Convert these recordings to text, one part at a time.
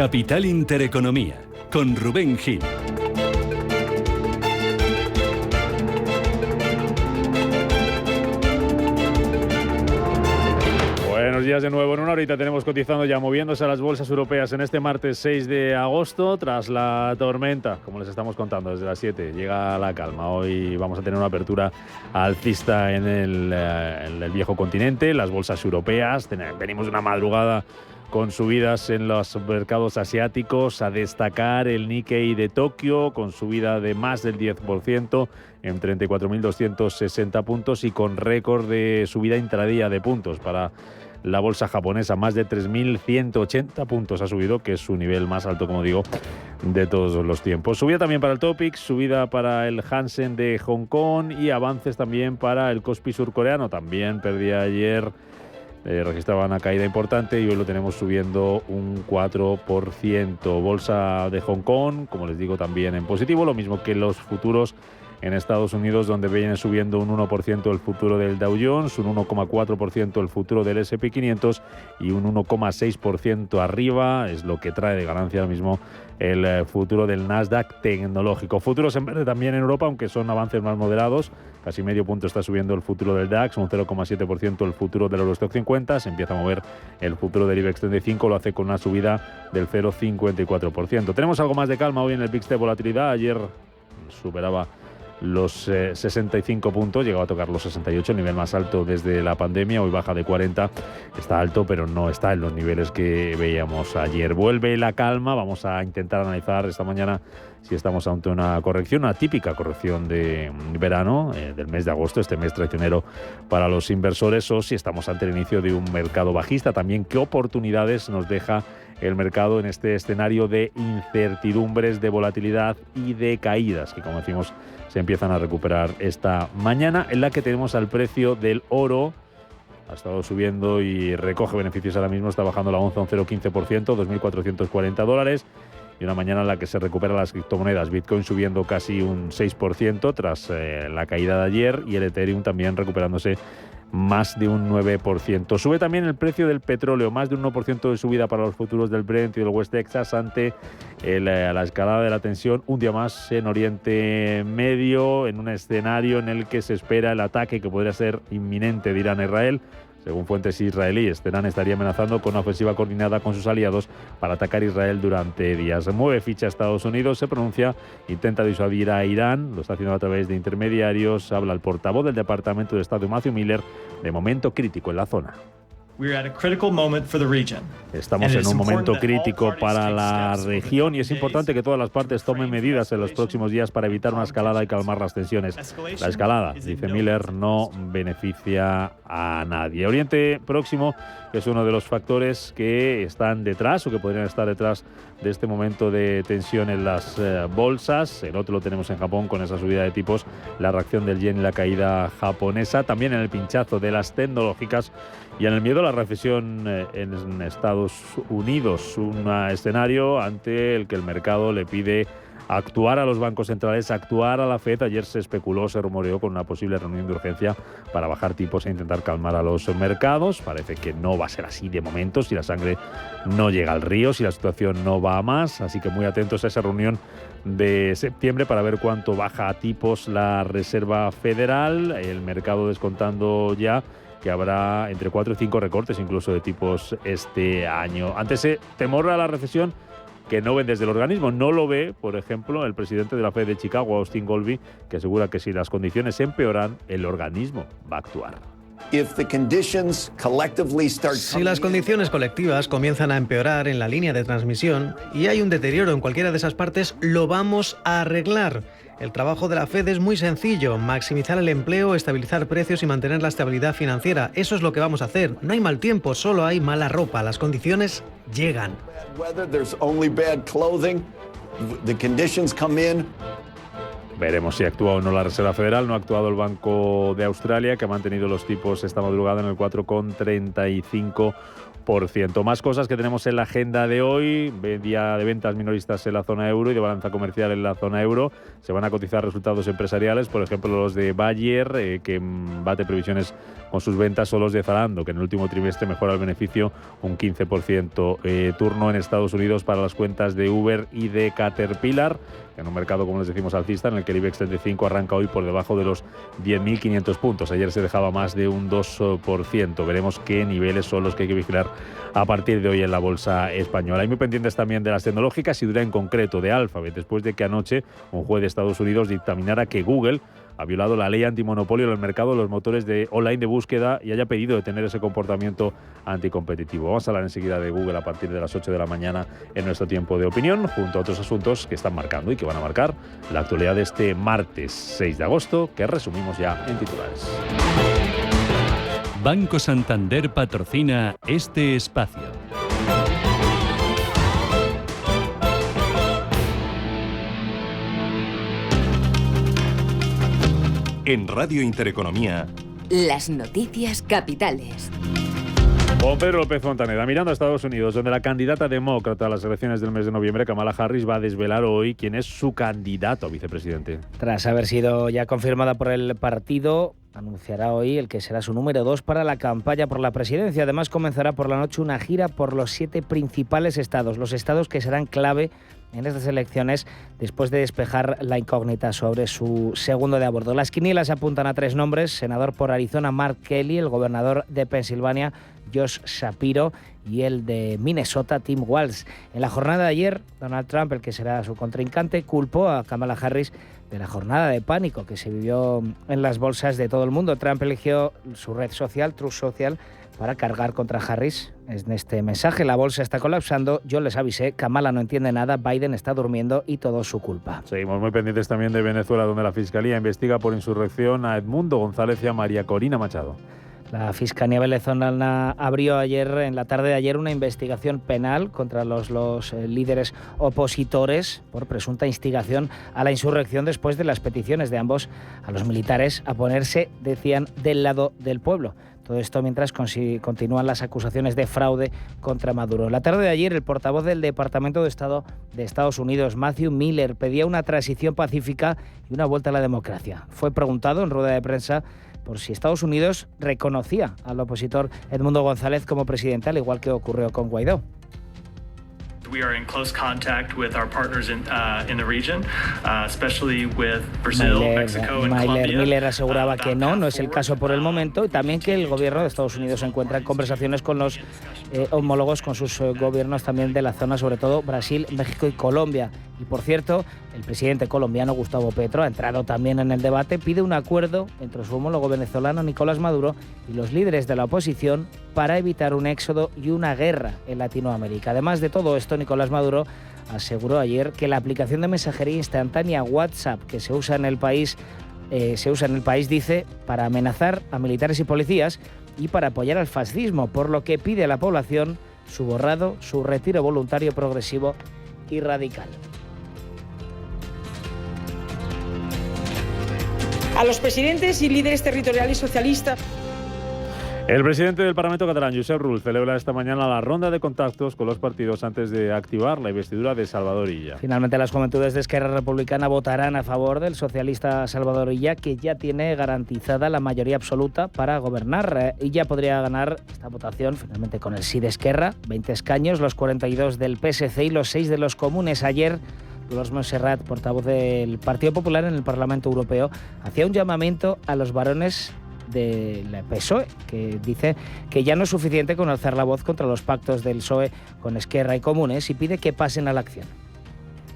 Capital Intereconomía, con Rubén Gil. Buenos días de nuevo. En una horita tenemos cotizando ya, moviéndose a las bolsas europeas en este martes 6 de agosto, tras la tormenta, como les estamos contando desde las 7. Llega la calma. Hoy vamos a tener una apertura alcista en el viejo continente, las bolsas europeas. Venimos de una madrugada con subidas en los mercados asiáticos, a destacar el Nikkei de Tokio, con subida de más del 10%, en 34.260 puntos, y con récord de subida intradía de puntos para la bolsa japonesa. Más de 3.180 puntos ha subido, que es su nivel más alto, como digo, de todos los tiempos. Subida también para el Topix, subida para el Hansen de Hong Kong y avances también para el Kospi surcoreano. También perdía ayer, registraba una caída importante y hoy lo tenemos subiendo un 4%. Bolsa de Hong Kong, como les digo, también en positivo, lo mismo que los futuros en Estados Unidos, donde viene subiendo un 1% el futuro del Dow Jones, un 1,4% el futuro del S&P 500 y un 1,6% arriba, es lo que trae de ganancia ahora mismo el futuro del Nasdaq tecnológico. Futuros en verde también en Europa, aunque son avances más moderados. Casi medio punto está subiendo el futuro del DAX, un 0,7% el futuro del Eurostoxx 50. Se empieza a mover el futuro del IBEX 35, lo hace con una subida del 0,54%. Tenemos algo más de calma hoy en el VIX de volatilidad. Ayer superaba los 65 puntos, llegó a tocar los 68, el nivel más alto desde la pandemia. Hoy baja de 40, está alto, pero no está en los niveles que veíamos ayer. Vuelve la calma, vamos a intentar analizar esta mañana si estamos ante una corrección, una típica corrección de verano, del mes de agosto, este mes traicionero para los inversores, o si estamos ante el inicio de un mercado bajista. También qué oportunidades nos deja el mercado en este escenario de incertidumbres, de volatilidad y de caídas, que, como decimos, se empiezan a recuperar esta mañana, en la que tenemos al precio del oro. Ha estado subiendo y recoge beneficios ahora mismo, está bajando la onza un 0,15%, $2.440. Y una mañana en la que se recuperan las criptomonedas. Bitcoin subiendo casi un 6% tras la caída de ayer, y el Ethereum también recuperándose más de un 9%. Sube también el precio del petróleo, más de un 1% de subida para los futuros del Brent y del West Texas ante la escalada de la tensión un día más en Oriente Medio, en un escenario en el que se espera el ataque que podría ser inminente de Irán a Israel. Según fuentes israelíes, Teherán estaría amenazando con una ofensiva coordinada con sus aliados para atacar Israel durante días. Mueve ficha Estados Unidos, se pronuncia, intenta disuadir a Irán, lo está haciendo a través de intermediarios. Habla el portavoz del Departamento de Estado, Matthew Miller, de momento crítico en la zona. Estamos en un momento crítico para la región y es importante que todas las partes tomen medidas en los próximos días para evitar una escalada y calmar las tensiones. La escalada, dice Miller, no beneficia a nadie. Oriente Próximo es uno de los factores que están detrás o que podrían estar detrás de este momento de tensión en las bolsas. El otro lo tenemos en Japón con esa subida de tipos, la reacción del yen y la caída japonesa. También en el pinchazo de las tecnológicas y en el miedo a la recesión en Estados Unidos. Un escenario ante el que el mercado le pide actuar a los bancos centrales, actuar a la FED. Ayer se especuló, se rumoreó con una posible reunión de urgencia para bajar tipos e intentar calmar a los mercados. Parece que no va a ser así de momento, si la sangre no llega al río, si la situación no va a más. Así que muy atentos a esa reunión de septiembre para ver cuánto baja a tipos la Reserva Federal. El mercado descontando ya que habrá entre 4 y 5 recortes incluso de tipos este año. Ante ese temor a la recesión que no ven desde el organismo, no lo ve, por ejemplo, el presidente de la Fed de Chicago, Austin Goolsbee, que asegura que si las condiciones empeoran, el organismo va a actuar. Si las condiciones colectivas comienzan a empeorar en la línea de transmisión y hay un deterioro en cualquiera de esas partes, lo vamos a arreglar. El trabajo de la Fed es muy sencillo: maximizar el empleo, estabilizar precios y mantener la estabilidad financiera. Eso es lo que vamos a hacer. No hay mal tiempo, solo hay mala ropa. Las condiciones llegan. Veremos si actúa o no la Reserva Federal. No ha actuado el Banco de Australia, que ha mantenido los tipos esta madrugada en el 4,35%. Más cosas que tenemos en la agenda de hoy: día de ventas minoristas en la zona euro y de balanza comercial en la zona euro. Se van a cotizar resultados empresariales, por ejemplo los de Bayer, que bate previsiones con sus ventas son los de Zalando, que en el último trimestre mejora el beneficio un 15%. Turno en Estados Unidos para las cuentas de Uber y de Caterpillar, en un mercado, como les decimos, alcista, en el que el IBEX 35 arranca hoy por debajo de los 10.500 puntos. Ayer se dejaba más de un 2%. Veremos qué niveles son los que hay que vigilar a partir de hoy en la bolsa española. Hay muy pendientes también de las tecnológicas y de una en concreto de Alphabet, después de que anoche un juez de Estados Unidos dictaminara que Google ha violado la ley antimonopolio en el mercado de los motores online de búsqueda y haya pedido detener ese comportamiento anticompetitivo. Vamos a hablar enseguida de Google a partir de las 8 de la mañana en nuestro tiempo de opinión, junto a otros asuntos que están marcando y que van a marcar la actualidad de este martes 6 de agosto, que resumimos ya en titulares. Banco Santander patrocina este espacio. En Radio Intereconomía, las noticias capitales. Con Pedro López Fontaneda, mirando a Estados Unidos, donde la candidata demócrata a las elecciones del mes de noviembre, Kamala Harris, va a desvelar hoy quién es su candidato a vicepresidente. Tras haber sido ya confirmada por el partido, anunciará hoy el que será su número 2 para la campaña por la presidencia. Además, comenzará por la noche una gira por los 7 principales estados, los estados que serán clave en estas elecciones, después de despejar la incógnita sobre su segundo de a bordo. Las quinielas apuntan a 3 nombres: senador por Arizona Mark Kelly, el gobernador de Pensilvania Josh Shapiro y el de Minnesota Tim Walz. En la jornada de ayer, Donald Trump, el que será su contrincante, culpó a Kamala Harris de la jornada de pánico que se vivió en las bolsas de todo el mundo. Trump eligió su red social, Truth Social, para cargar contra Harris. En este mensaje: la bolsa está colapsando, yo les avisé, Kamala no entiende nada, Biden está durmiendo y todo es su culpa. Seguimos muy pendientes también de Venezuela, donde la Fiscalía investiga por insurrección a Edmundo González y a María Corina Machado. La Fiscalía venezolana abrió en la tarde de ayer, una investigación penal contra los líderes opositores por presunta instigación a la insurrección después de las peticiones de ambos a los militares a ponerse, decían, del lado del pueblo. Todo esto mientras continúan las acusaciones de fraude contra Maduro. La tarde de ayer, el portavoz del Departamento de Estado de Estados Unidos, Matthew Miller, pedía una transición pacífica y una vuelta a la democracia. Fue preguntado en rueda de prensa por si Estados Unidos reconocía al opositor Edmundo González como presidente, al igual que ocurrió con Guaidó. We are in close contact with our partners in the region, especially with Brazil, Mexico and Colombia. Miller aseguraba que no es el caso por el momento, y también que el gobierno de Estados Unidos se encuentra en conversaciones con los homólogos, con sus gobiernos también de la zona, sobre todo Brasil, México y Colombia. Y por cierto, el presidente colombiano Gustavo Petro ha entrado también en el debate, pide un acuerdo entre su homólogo venezolano Nicolás Maduro y los líderes de la oposición para evitar un éxodo y una guerra en Latinoamérica. Además de todo esto, Nicolás Maduro aseguró ayer que la aplicación de mensajería instantánea WhatsApp que se usa en el país, dice, para amenazar a militares y policías y para apoyar al fascismo, por lo que pide a la población su borrado, su retiro voluntario, progresivo y radical. A los presidentes y líderes territoriales socialistas. El presidente del Parlamento catalán, Josep Rull, celebra esta mañana la ronda de contactos con los partidos antes de activar la investidura de Salvador Illa. Finalmente, las juventudes de Esquerra Republicana votarán a favor del socialista Salvador Illa, que ya tiene garantizada la mayoría absoluta para gobernar. Illa podría ganar esta votación finalmente con el sí de Esquerra, 20 escaños, los 42 del PSC y los 6 de los comunes. Ayer, Dolors Montserrat, portavoz del Partido Popular en el Parlamento Europeo, hacía un llamamiento a los varones del PSOE, que dice que ya no es suficiente con alzar la voz contra los pactos del PSOE con Esquerra y Comunes, y pide que pasen a la acción.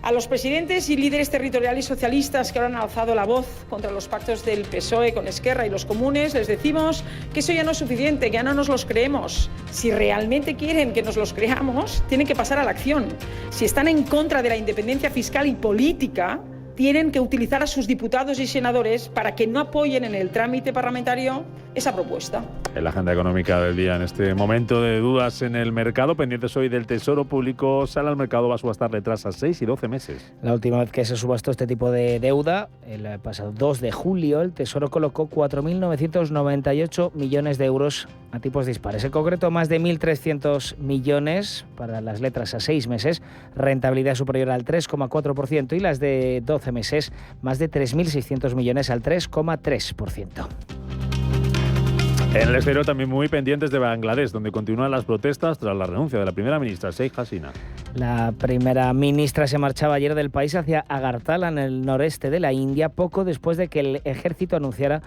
A los presidentes y líderes territoriales socialistas que ahora han alzado la voz contra los pactos del PSOE con Esquerra y los comunes, les decimos que eso ya no es suficiente, que ya no nos los creemos. Si realmente quieren que nos los creamos, tienen que pasar a la acción. Si están en contra de la independencia fiscal y política, tienen que utilizar a sus diputados y senadores para que no apoyen en el trámite parlamentario esa propuesta. En la agenda económica del día, en este momento de dudas en el mercado, pendientes hoy del Tesoro Público, sale al mercado, va a subastar letras a 6 y 12 meses. La última vez que se subastó este tipo de deuda, el pasado 2 de julio, el Tesoro colocó 4.998 millones de euros a tipos dispares. En concreto, más de 1.300 millones para las letras a 6 meses, rentabilidad superior al 3,4%, y las de 12 meses, más de 3.600 millones al 3,3%. En el exterior también muy pendientes de Bangladesh, donde continúan las protestas tras la renuncia de la primera ministra, Sheikh Hasina. La primera ministra se marchaba ayer del país hacia Agartala, en el noreste de la India, poco después de que el ejército anunciara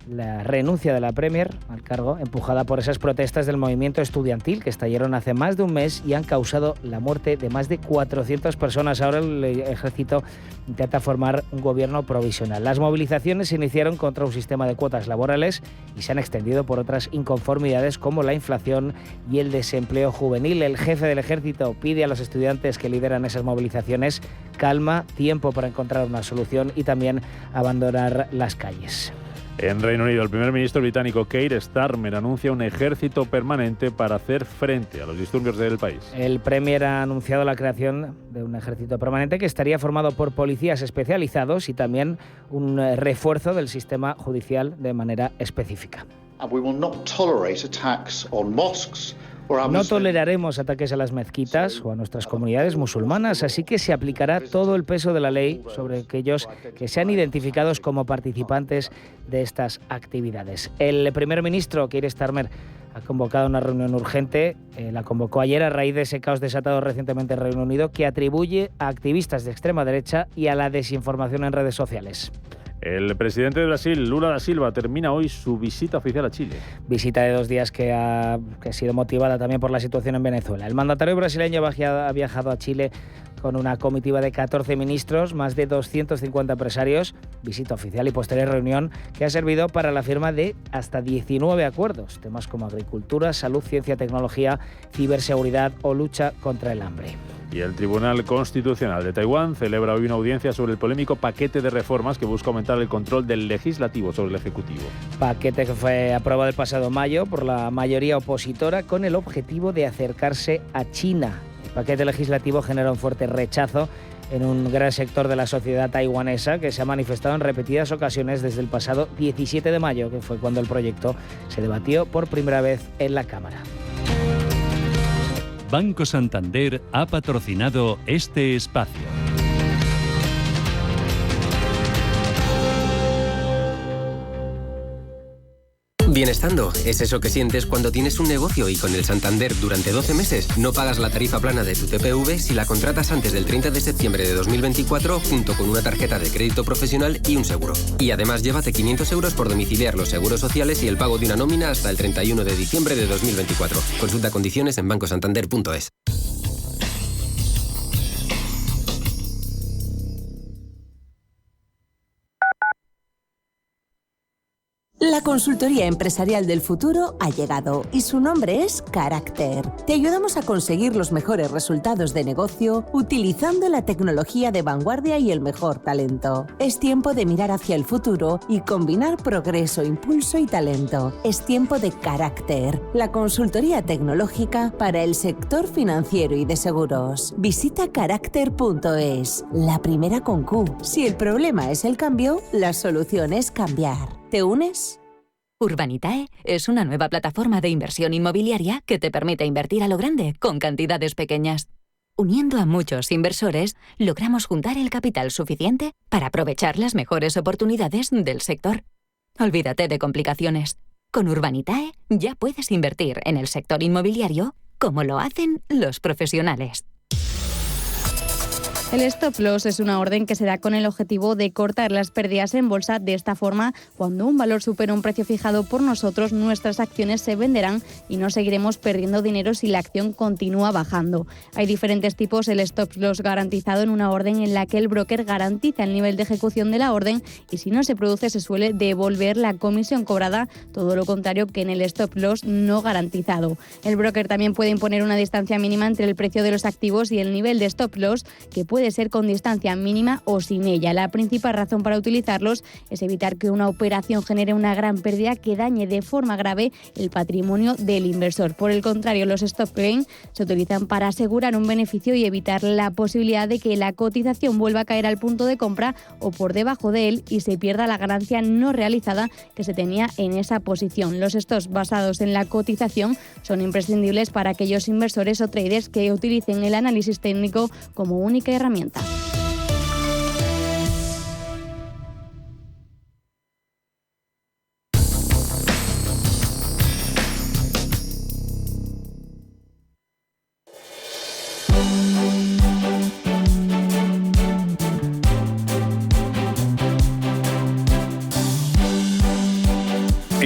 la renuncia de la Premier al cargo, empujada por esas protestas del movimiento estudiantil que estallaron hace más de un mes y han causado la muerte de más de 400 personas. Ahora el ejército intenta formar un gobierno provisional. Las movilizaciones se iniciaron contra un sistema de cuotas laborales y se han extendido por otras inconformidades como la inflación y el desempleo juvenil. El jefe del ejército pide a los estudiantes que lideran esas movilizaciones calma, tiempo para encontrar una solución y también abandonar las calles. En Reino Unido, el primer ministro británico Keir Starmer anuncia un ejército permanente para hacer frente a los disturbios del país. El Premier ha anunciado la creación de un ejército permanente que estaría formado por policías especializados y también un refuerzo del sistema judicial de manera específica. No toleraremos ataques a las mezquitas o a nuestras comunidades musulmanas, así que se aplicará todo el peso de la ley sobre aquellos que sean identificados como participantes de estas actividades. El primer ministro, Keir Starmer, ha convocado una reunión urgente, la convocó ayer a raíz de ese caos desatado recientemente en Reino Unido que atribuye a activistas de extrema derecha y a la desinformación en redes sociales. El presidente de Brasil, Lula da Silva, termina hoy su visita oficial a Chile. Visita de 2 días que ha sido motivada también por la situación en Venezuela. El mandatario brasileño ha viajado a Chile con una comitiva de 14 ministros, más de 250 empresarios, visita oficial y posterior reunión que ha servido para la firma de hasta 19 acuerdos, temas como agricultura, salud, ciencia, tecnología, ciberseguridad o lucha contra el hambre. Y el Tribunal Constitucional de Taiwán celebra hoy una audiencia sobre el polémico paquete de reformas que busca aumentar el control del legislativo sobre el ejecutivo. Paquete que fue aprobado el pasado mayo por la mayoría opositora con el objetivo de acercarse a China. El paquete legislativo genera un fuerte rechazo en un gran sector de la sociedad taiwanesa que se ha manifestado en repetidas ocasiones desde el pasado 17 de mayo, que fue cuando el proyecto se debatió por primera vez en la Cámara. Banco Santander ha patrocinado este espacio. Bienestando es eso que sientes cuando tienes un negocio y con el Santander durante 12 meses no pagas la tarifa plana de tu TPV si la contratas antes del 30 de septiembre de 2024 junto con una tarjeta de crédito profesional y un seguro. Y además llévate 500 euros por domiciliar los seguros sociales y el pago de una nómina hasta el 31 de diciembre de 2024. Consulta condiciones en bancosantander.es. La consultoría empresarial del futuro ha llegado y su nombre es Carácter. Te ayudamos a conseguir los mejores resultados de negocio utilizando la tecnología de vanguardia y el mejor talento. Es tiempo de mirar hacia el futuro y combinar progreso, impulso y talento. Es tiempo de Carácter, la consultoría tecnológica para el sector financiero y de seguros. Visita carácter.es, la primera con Q. Si el problema es el cambio, la solución es cambiar. ¿Te unes? Urbanitae es una nueva plataforma de inversión inmobiliaria que te permite invertir a lo grande con cantidades pequeñas. Uniendo a muchos inversores, logramos juntar el capital suficiente para aprovechar las mejores oportunidades del sector. Olvídate de complicaciones. Con Urbanitae ya puedes invertir en el sector inmobiliario como lo hacen los profesionales. El stop loss es una orden que se da con el objetivo de cortar las pérdidas en bolsa. De esta forma, cuando un valor supera un precio fijado por nosotros, nuestras acciones se venderán y no seguiremos perdiendo dinero si la acción continúa bajando. Hay diferentes tipos. El stop loss garantizado en una orden en la que el broker garantiza el nivel de ejecución de la orden y si no se produce se suele devolver la comisión cobrada, todo lo contrario que en el stop loss no garantizado. El broker también puede imponer una distancia mínima entre el precio de los activos y el nivel de stop loss, que puede ser con distancia mínima o sin ella. La principal razón para utilizarlos es evitar que una operación genere una gran pérdida que dañe de forma grave el patrimonio del inversor. Por el contrario, los stop gain se utilizan para asegurar un beneficio y evitar la posibilidad de que la cotización vuelva a caer al punto de compra o por debajo de él y se pierda la ganancia no realizada que se tenía en esa posición. Los stops basados en la cotización son imprescindibles para aquellos inversores o traders que utilicen el análisis técnico como única herramienta.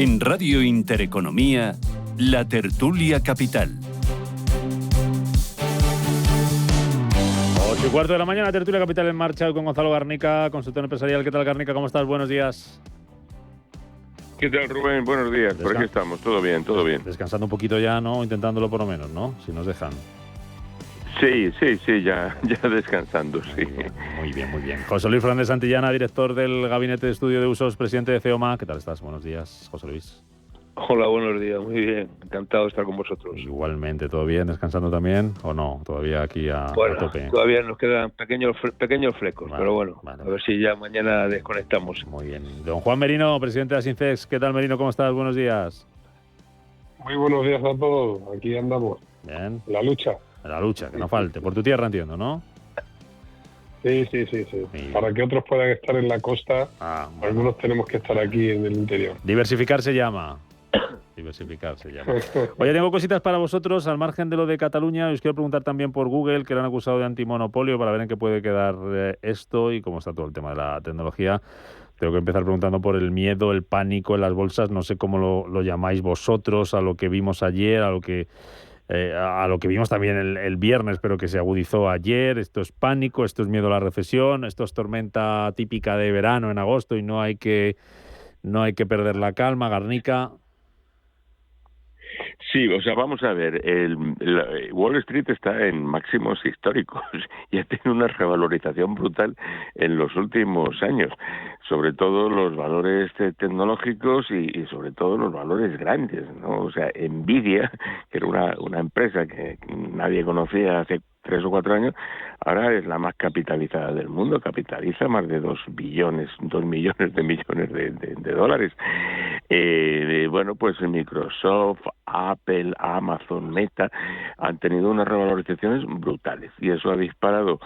En Radio Intereconomía, La Tertulia Capital. 8:15 de la mañana, Tertulia Capital en marcha con Gonzalo Garnica, consultor empresarial. ¿Qué tal, Garnica? ¿Cómo estás? Buenos días. ¿Qué tal, Rubén? Buenos días. Por aquí estamos. Todo bien, todo bien. Descansando un poquito ya, ¿no? Intentándolo por lo menos, ¿no? Si nos dejan. Sí, ya descansando, sí. Muy bien, muy bien. José Luis Fernández Santillana, director del Gabinete de Estudio de Usos, presidente de CEOMA. ¿Qué tal estás? Buenos días, José Luis. Hola, buenos días. Muy bien. Encantado de estar con vosotros. Igualmente, ¿todo bien? ¿Descansando también o no? Todavía aquí a tope. Todavía nos quedan pequeños flecos, vale, pero bueno, vale. A ver si ya mañana desconectamos. Muy bien. Don Juan Merino, presidente de Asincex. ¿Qué tal, Merino? ¿Cómo estás? Buenos días. Muy buenos días a todos. Aquí andamos. Bien. La lucha. La lucha, que no falte. Por tu tierra, entiendo, ¿no? Sí. Para que otros puedan estar en la costa, algunos tenemos que estar aquí en el interior. Diversificar se llama. Oye, tengo cositas para vosotros, al margen de lo de Cataluña. Os quiero preguntar también por Google, que le han acusado de antimonopolio, para ver en qué puede quedar esto y cómo está todo el tema de la tecnología. Tengo que empezar preguntando por el miedo, el pánico en las bolsas. No sé cómo lo llamáis vosotros, a lo que vimos ayer, a lo que vimos también el viernes, pero que se agudizó ayer. Esto es pánico, esto es miedo a la recesión, esto es tormenta típica de verano en agosto y no hay que perder la calma. Garnica. Sí, o sea, vamos a ver, Wall Street está en máximos históricos y ha tenido una revalorización brutal en los últimos años, sobre todo los valores tecnológicos y sobre todo los valores grandes, ¿no? O sea, Nvidia, que era una empresa que nadie conocía hace 3 o 4 años, ahora es la más capitalizada del mundo, capitaliza más de 2 millones de dólares. Bueno, pues Microsoft, Apple, Amazon, Meta han tenido unas revalorizaciones brutales y eso ha disparado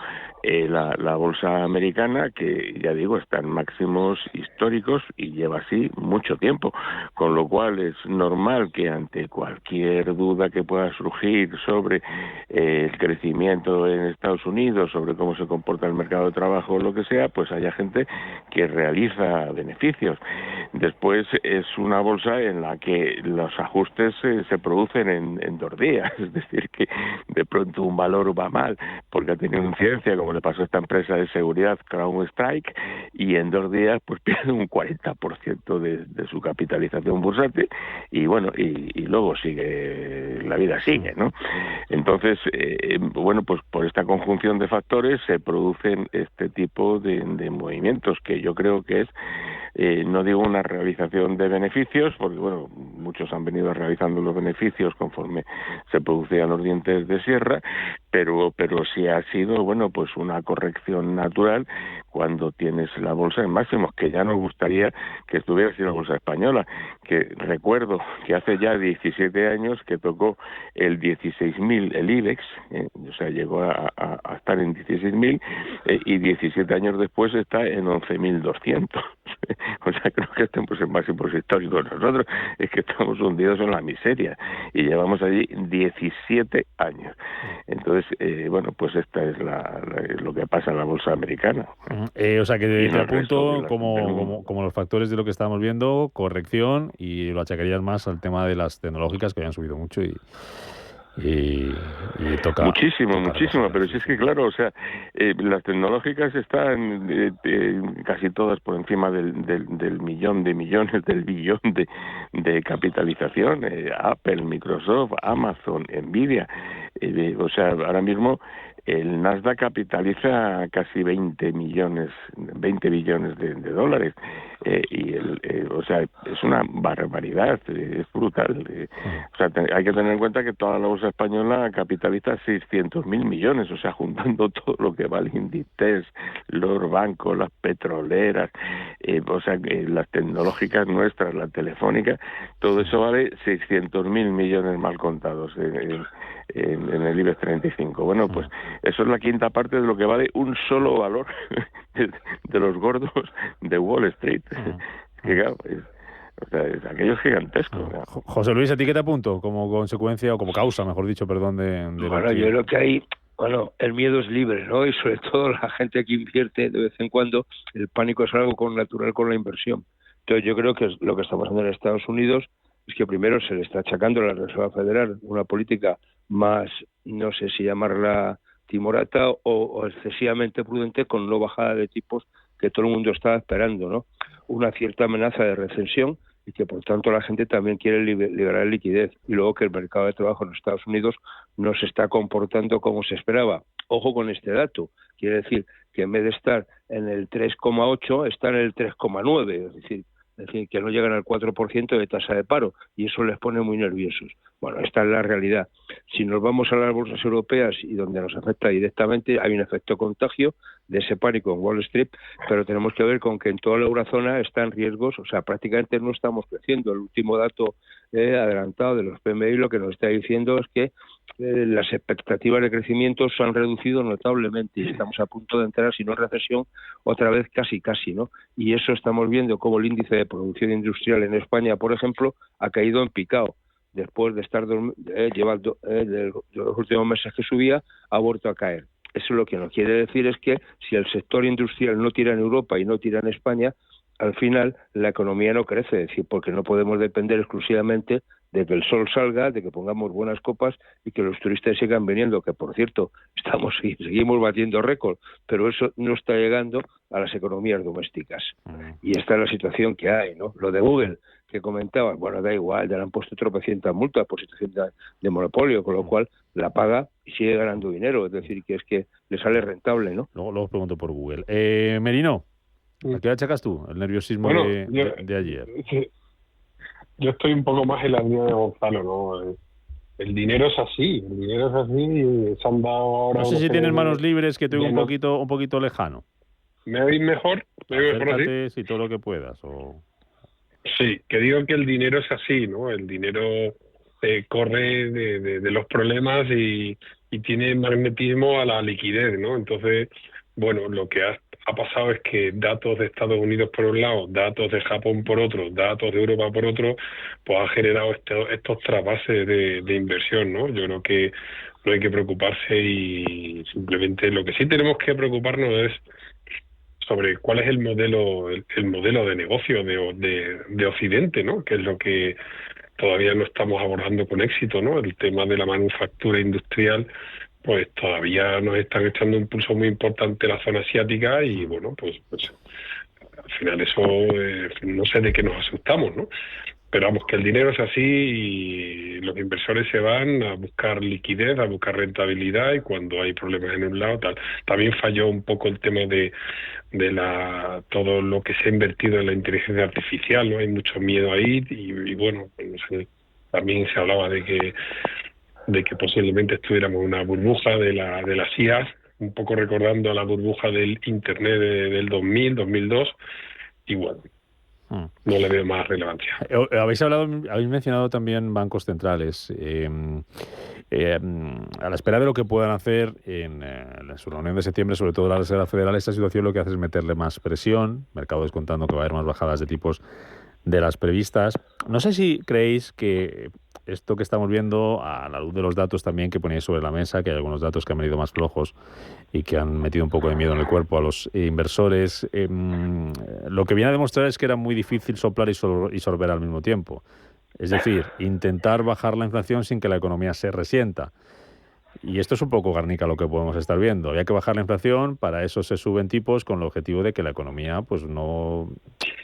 la bolsa americana, que ya digo está en máximos históricos y lleva así mucho tiempo, con lo cual es normal que ante cualquier duda que pueda surgir sobre el crecimiento en Estados Unidos, sobre cómo se comporta el mercado de trabajo o lo que sea, pues haya gente que realiza beneficios. Después es una bolsa en la que los ajustes se producen en 2 días, es decir, que de pronto un valor va mal porque ha tenido incidencia, como le pasó a esta empresa de seguridad CrowdStrike, y en 2 días pues pierde un 40% de su capitalización bursátil y bueno, y luego la vida sigue, ¿no? Entonces, bueno, pues por esta conjunción de factores se producen este tipo de movimientos que yo creo que es, no digo una realización de beneficios, porque bueno, muchos han venido realizando los beneficios conforme se producían los dientes de sierra, pero sí ha sido, bueno, pues una corrección natural cuando tienes la bolsa en máximos, que ya nos gustaría que estuviera así la bolsa española, que recuerdo que hace ya 17 años que tocó el 16.000 el IBEX, o sea, llegó a estar en 16.000 y 17 años después está en 11.200. O sea, creo que estamos en máximos históricos. Nosotros es que estamos hundidos en la miseria y llevamos allí 17 años. Entonces, bueno, pues esta es lo que pasa en la bolsa americana. O sea, que te apunto como los factores de lo que estamos viendo, corrección, y lo achacarías más al tema de las tecnológicas, que habían subido mucho y toca muchísimo, pero si es que claro, o sea, las tecnológicas están casi todas por encima del millón de millones, del billón de capitalización, Apple, Microsoft, Amazon, Nvidia, o sea, ahora mismo el Nasdaq capitaliza casi 20 billones de dólares, o sea, es una barbaridad, es brutal. O sea, hay que tener en cuenta que toda la bolsa española capitaliza 600.000 millones, o sea, juntando todo lo que vale Inditex, los bancos, las petroleras, o sea, las tecnológicas nuestras, la telefónica, todo eso vale 600.000 millones mal contados en el IBEX 35. Bueno, pues eso es la quinta parte de lo que vale un solo valor de los gordos de Wall Street. Que claro, aquello es gigantesco. José Luis, ¿a ti qué te apunto como consecuencia o como causa, mejor dicho, perdón, de bueno, yo creo que hay... Bueno, el miedo es libre, ¿no? Y sobre todo la gente que invierte de vez en cuando, el pánico es algo natural con la inversión. Entonces yo creo que lo que está pasando en Estados Unidos es que primero se le está achacando a la Reserva Federal una política más, no sé si llamarla timorata o excesivamente prudente, con no bajada de tipos que todo el mundo estaba esperando, ¿no? Una cierta amenaza de recesión y que por tanto la gente también quiere liberar liquidez, y luego que el mercado de trabajo en Estados Unidos no se está comportando como se esperaba. Ojo con este dato, quiere decir que en vez de estar en el 3,8 está en el 3,9, es decir, que no llegan al 4% de tasa de paro, y eso les pone muy nerviosos. Bueno, esta es la realidad. Si nos vamos a las bolsas europeas y donde nos afecta directamente, hay un efecto contagio de ese pánico en Wall Street, pero tenemos que ver con que en toda la eurozona están riesgos, o sea, prácticamente no estamos creciendo. El último dato adelantado de los PMI lo que nos está diciendo es que las expectativas de crecimiento se han reducido notablemente y estamos a punto de entrar, si no en recesión, otra vez casi, ¿no? Y eso estamos viendo como el índice de producción industrial en España, por ejemplo, ha caído en picado. Después de estar llevando de los últimos meses que subía, ha vuelto a caer. Eso lo que nos quiere decir es que si el sector industrial no tira en Europa y no tira en España, al final la economía no crece, es decir, porque no podemos depender exclusivamente de que el sol salga, de que pongamos buenas copas y que los turistas sigan viniendo, que por cierto seguimos batiendo récord, pero eso no está llegando a las economías domésticas. Y esta es la situación que hay, ¿no? Lo de Google, que comentaba, bueno, da igual, ya le han puesto tropecientas multas por situación de monopolio, con lo cual la paga y sigue ganando dinero, es decir, que es que le sale rentable, ¿no? Luego pregunto por Google. Merino, ¿a qué achacas tú el nerviosismo de ayer? Sí. Yo estoy un poco más en la línea de Gonzalo, ¿no? El dinero es así, se han dado ahora... No sé si tienes manos libres, que te oigo un poquito lejano. ¿Me oís mejor? Acércate, si todo lo que puedas. Sí, que digo que el dinero es así, ¿no? El dinero corre de los problemas y tiene magnetismo a la liquidez, ¿no? Entonces, bueno, lo que ha pasado es que datos de Estados Unidos por un lado, datos de Japón por otro, datos de Europa por otro, pues ha generado estos trasvases de inversión, ¿no? Yo creo que no hay que preocuparse, y simplemente lo que sí tenemos que preocuparnos es sobre cuál es el modelo de negocio de Occidente, ¿no? Que es lo que todavía no estamos abordando con éxito, ¿no? El tema de la manufactura industrial, pues todavía nos están echando un pulso muy importante la zona asiática, y bueno, pues al final eso no sé de qué nos asustamos, ¿no? Pero vamos, que el dinero es así y los inversores se van a buscar liquidez, a buscar rentabilidad, y cuando hay problemas en un lado, tal. También falló un poco el tema de todo lo que se ha invertido en la inteligencia artificial, ¿no? Hay mucho miedo ahí y bueno, pues no sé, también se hablaba de que posiblemente estuviéramos en una burbuja de las IAs, un poco recordando a la burbuja del Internet del 2000, 2002, y bueno, no le veo más relevancia. Habéis mencionado también bancos centrales. A la espera de lo que puedan hacer en su reunión de septiembre, sobre todo la Reserva Federal, esta situación lo que hace es meterle más presión, mercado descontando que va a haber más bajadas de tipos de las previstas. No sé si creéis que esto que estamos viendo, a la luz de los datos también que ponéis sobre la mesa, que hay algunos datos que han venido más flojos y que han metido un poco de miedo en el cuerpo a los inversores, lo que viene a demostrar es que era muy difícil soplar y sorber al mismo tiempo. Es decir, intentar bajar la inflación sin que la economía se resienta. Y esto es un poco, Garnica, lo que podemos estar viendo. Había que bajar la inflación, para eso se suben tipos con el objetivo de que la economía pues no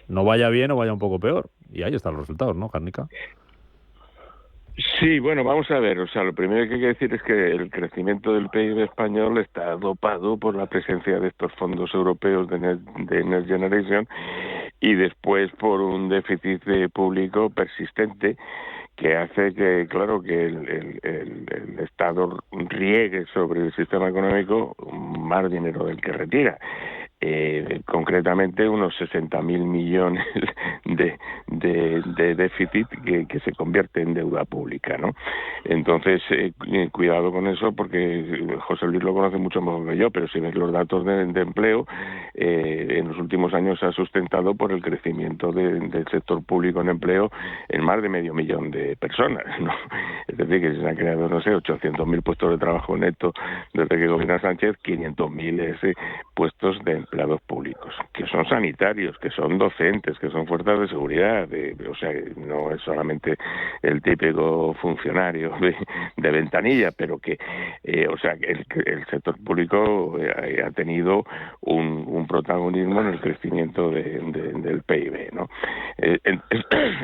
vaya bien o vaya un poco peor. Y ahí están los resultados, ¿no, Garnica? Sí, bueno, vamos a ver. O sea, lo primero que hay que decir es que el crecimiento del PIB español está dopado por la presencia de estos fondos europeos de Next Generation, y después por un déficit público persistente que hace que, claro, que el Estado riegue sobre el sistema económico más dinero del que retira. Concretamente unos 60.000 millones de déficit que se convierte en deuda pública, ¿no? Entonces, cuidado con eso, porque José Luis lo conoce mucho mejor que yo, pero si ves los datos de empleo, en los últimos años se ha sustentado por el crecimiento del sector público en empleo en más de 500.000 de personas, ¿no? Es decir, que se han creado, no sé, 800.000 puestos de trabajo neto desde que gobierna Sánchez, 500.000 puestos de empleados públicos, que son sanitarios, que son docentes, que son fuerzas de seguridad, o sea, no es solamente el típico funcionario de ventanilla, pero que, o sea, el sector público ha tenido un protagonismo en el crecimiento del PIB, ¿no?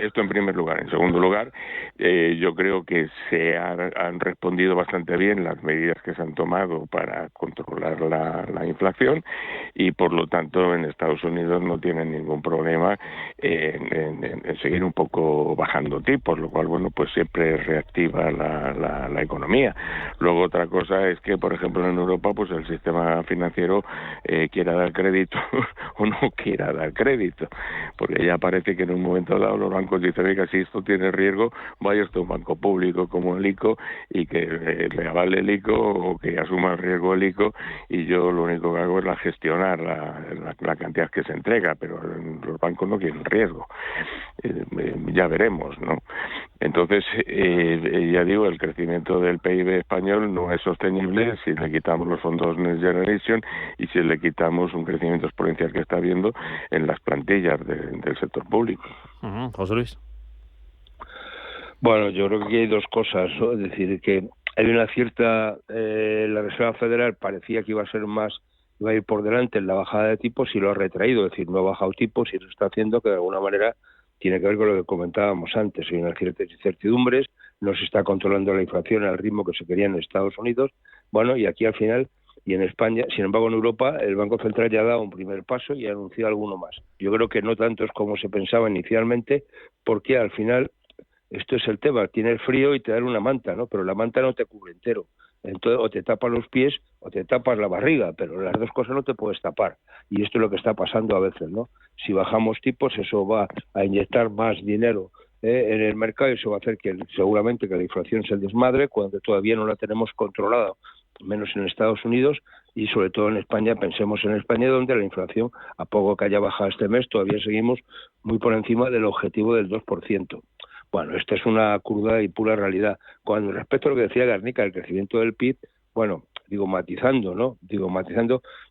Esto en primer lugar. En segundo lugar, yo creo que se han respondido bastante bien las medidas que se han tomado para controlar la inflación y, por lo tanto, en Estados Unidos no tienen ningún problema en seguir un poco bajando tipos, lo cual, bueno, pues siempre reactiva la economía. Luego, otra cosa es que, por ejemplo, en Europa, pues el sistema financiero quiera dar crédito o no quiera dar crédito, porque ya parece que en un momento dado los bancos dicen, oiga, si esto tiene riesgo, vaya usted a un banco público como el ICO y que le avale el ICO o que asuma el riesgo el ICO, y yo lo único que hago es gestionar la cantidad que se entrega, pero los bancos no quieren riesgo. Ya veremos, ¿no? Entonces, ya digo, el crecimiento del PIB español no es sostenible si le quitamos los fondos Next Generation y si le quitamos un crecimiento exponencial que está habiendo en las plantillas del sector público. José Luis. Bueno, yo creo que aquí hay dos cosas, ¿no? Es decir, que hay una cierta... la Reserva Federal parecía que iba a ir por delante en la bajada de tipos y lo ha retraído, es decir, no ha bajado tipos y lo está haciendo, que de alguna manera tiene que ver con lo que comentábamos antes. Hay una cierta incertidumbres, no se está controlando la inflación al ritmo que se quería en Estados Unidos, bueno, y aquí al final, y en España, sin embargo en Europa, el Banco Central ya ha dado un primer paso y ha anunciado alguno más. Yo creo que no tanto es como se pensaba inicialmente, porque al final, esto es el tema, tienes frío y te dan una manta, ¿no? Pero la manta no te cubre entero. Entonces, o te tapas los pies o te tapas la barriga, pero las dos cosas no te puedes tapar. Y esto es lo que está pasando a veces, ¿no? Si bajamos tipos, eso va a inyectar más dinero en el mercado y eso va a hacer que seguramente que la inflación se desmadre cuando todavía no la tenemos controlada, menos en Estados Unidos y sobre todo en España. Pensemos en España, donde la inflación, a poco que haya bajado este mes, todavía seguimos muy por encima del objetivo del 2%. Bueno, esta es una cruda y pura realidad. Con respecto a lo que decía Garnica, el crecimiento del PIB, bueno, digo matizando,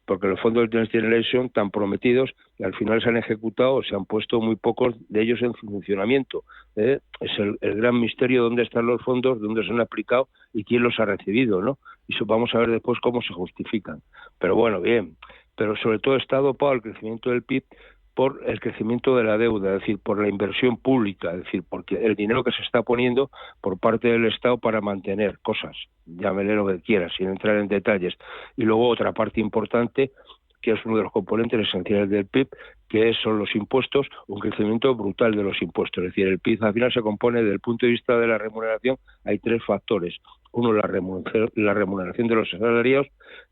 porque los fondos de Next Generation tan prometidos y al final se han ejecutado o se han puesto muy pocos de ellos en funcionamiento. Es el gran misterio dónde están los fondos, dónde se han aplicado y quién los ha recibido, ¿no? Y eso vamos a ver después cómo se justifican. Pero bueno, bien. Pero sobre todo está dopado el crecimiento del PIB por el crecimiento de la deuda, es decir, por la inversión pública, es decir, porque el dinero que se está poniendo por parte del Estado para mantener cosas, llámele lo que quieras, sin entrar en detalles. Y luego otra parte importante, que es uno de los componentes esenciales del PIB, que son los impuestos, un crecimiento brutal de los impuestos. Es decir, el PIB al final se compone, desde el punto de vista de la remuneración, hay tres factores. Uno, la remuneración de los asalariados,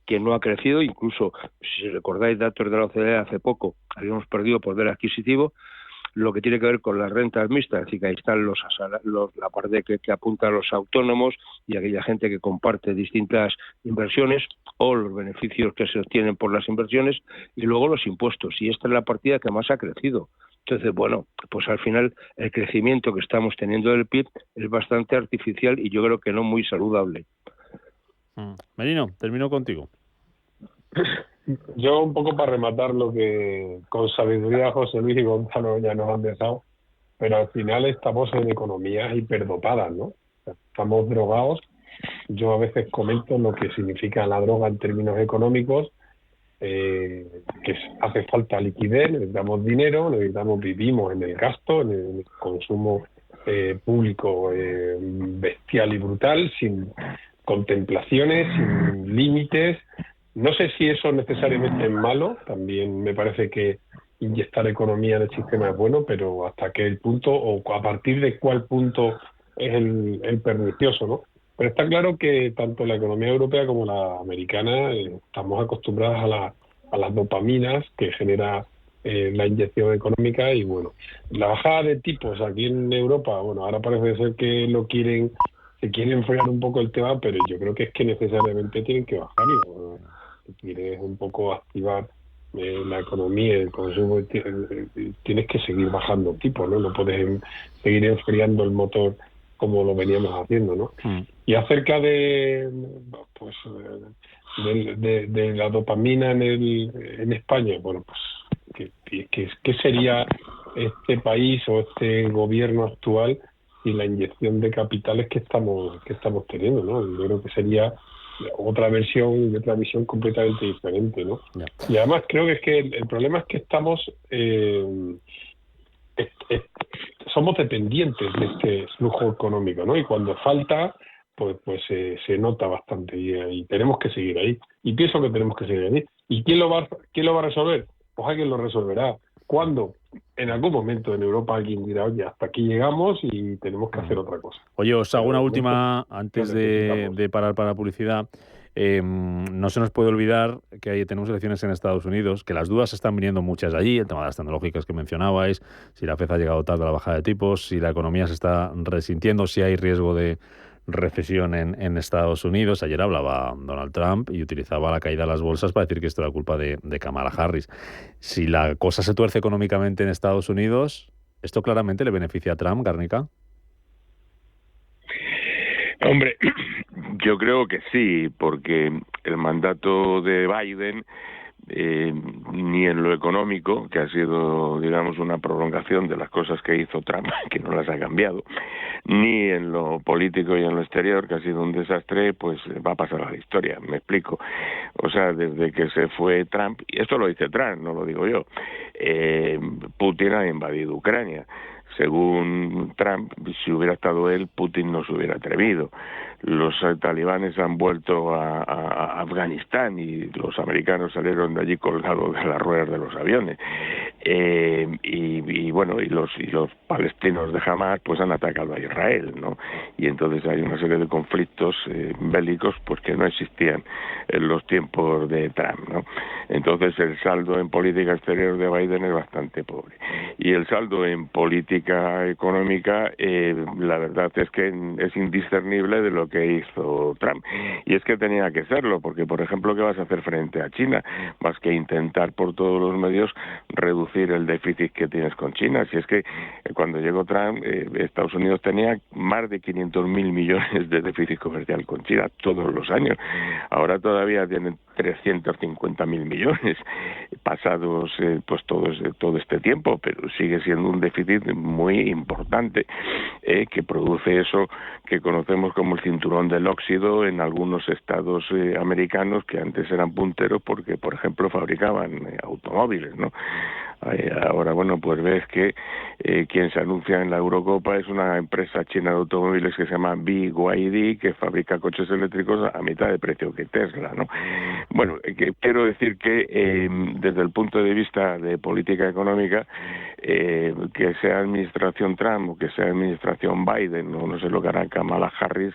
que no ha crecido, incluso si recordáis datos de la OCDE hace poco, habíamos perdido poder adquisitivo. Lo que tiene que ver con las rentas mixtas, es decir, que ahí están la parte que apunta a los autónomos y aquella gente que comparte distintas inversiones o los beneficios que se obtienen por las inversiones, y luego los impuestos, y esta es la partida que más ha crecido. Entonces, bueno, pues al final el crecimiento que estamos teniendo del PIB es bastante artificial y yo creo que no muy saludable. Merino, termino contigo. Yo un poco para rematar lo que con sabiduría José Luis y Gonzalo ya nos han dejado, pero al final estamos en economías hiperdopadas, ¿no? Estamos drogados. Yo a veces comento lo que significa la droga en términos económicos, que hace falta liquidez, necesitamos dinero, vivimos en el gasto, en el consumo público bestial y brutal, sin contemplaciones, sin límites. No sé si eso necesariamente es malo, también me parece que inyectar economía en el sistema es bueno, pero hasta qué punto o a partir de cuál punto es el pernicioso, ¿no? Pero está claro que tanto la economía europea como la americana estamos acostumbradas a las dopaminas que genera la inyección económica y bueno, la bajada de tipos aquí en Europa, bueno, ahora parece ser que se quieren frenar un poco el tema, pero yo creo que es que necesariamente tienen que bajarlo. Si quieres un poco activar la economía, el consumo, tienes que seguir bajando tipos, ¿no? No puedes seguir enfriando el motor como lo veníamos haciendo, ¿no? Y acerca de de la dopamina en España, bueno, pues ¿qué sería este país o este gobierno actual sin la inyección de capitales que estamos teniendo, ¿no? Yo creo que sería otra versión y otra visión completamente diferente, ¿no? Ya. Y además creo que es que el problema es que estamos somos dependientes de este flujo económico, ¿no? Y cuando falta, pues se nota bastante y tenemos que seguir ahí. Y pienso que tenemos que seguir ahí. ¿Y quién lo va a resolver? Pues alguien lo resolverá. ¿Cuándo? En algún momento en Europa alguien dirá, oye, hasta aquí llegamos y tenemos que hacer otra cosa. Oye, os hago una Pero última antes de parar para publicidad. No se nos puede olvidar que tenemos elecciones en Estados Unidos, que las dudas están viniendo muchas allí, el tema de las tecnológicas que mencionabais, si la FED ha llegado tarde a la bajada de tipos, si la economía se está resintiendo, si hay riesgo de recesión en Estados Unidos. Ayer hablaba Donald Trump y utilizaba la caída de las bolsas para decir que esto era culpa de Kamala Harris. Si la cosa se tuerce económicamente en Estados Unidos, ¿esto claramente le beneficia a Trump, Garnica? Hombre, yo creo que sí, porque el mandato de Biden, ni en lo económico, que ha sido, digamos, una prolongación de las cosas que hizo Trump, que no las ha cambiado, ni en lo político y en lo exterior, que ha sido un desastre, pues va a pasar a la historia, me explico. O sea, desde que se fue Trump, y esto lo dice Trump, no lo digo yo, Putin ha invadido Ucrania. Según Trump, si hubiera estado él, Putin no se hubiera atrevido. Los talibanes han vuelto a Afganistán y los americanos salieron de allí colgados de las ruedas de los aviones. Y los palestinos de Hamas pues han atacado a Israel, ¿no? Y entonces hay una serie de conflictos bélicos pues que no existían en los tiempos de Trump, ¿no? Entonces el saldo en política exterior de Biden es bastante pobre. Y el saldo en política económica, la verdad es que es indiscernible de lo que hizo Trump. Y es que tenía que serlo, porque, por ejemplo, ¿qué vas a hacer frente a China? Más que intentar por todos los medios reducir el déficit que tienes con China. Si es que cuando llegó Trump, Estados Unidos tenía más de 500.000 millones de déficit comercial con China todos los años. Ahora todavía tienen 350.000 millones pasados pues todo este tiempo, pero sigue siendo un déficit muy importante que produce eso que conocemos como el cinturón del óxido en algunos estados americanos que antes eran punteros porque, por ejemplo, fabricaban automóviles, ¿no? Ahora, bueno, pues ves que quien se anuncia en la Eurocopa es una empresa china de automóviles que se llama BYD, que fabrica coches eléctricos a mitad de precio que Tesla, ¿no? Bueno, quiero decir que desde el punto de vista de política económica, que sea administración Trump o que sea administración Biden, o no sé lo que hará Kamala Harris,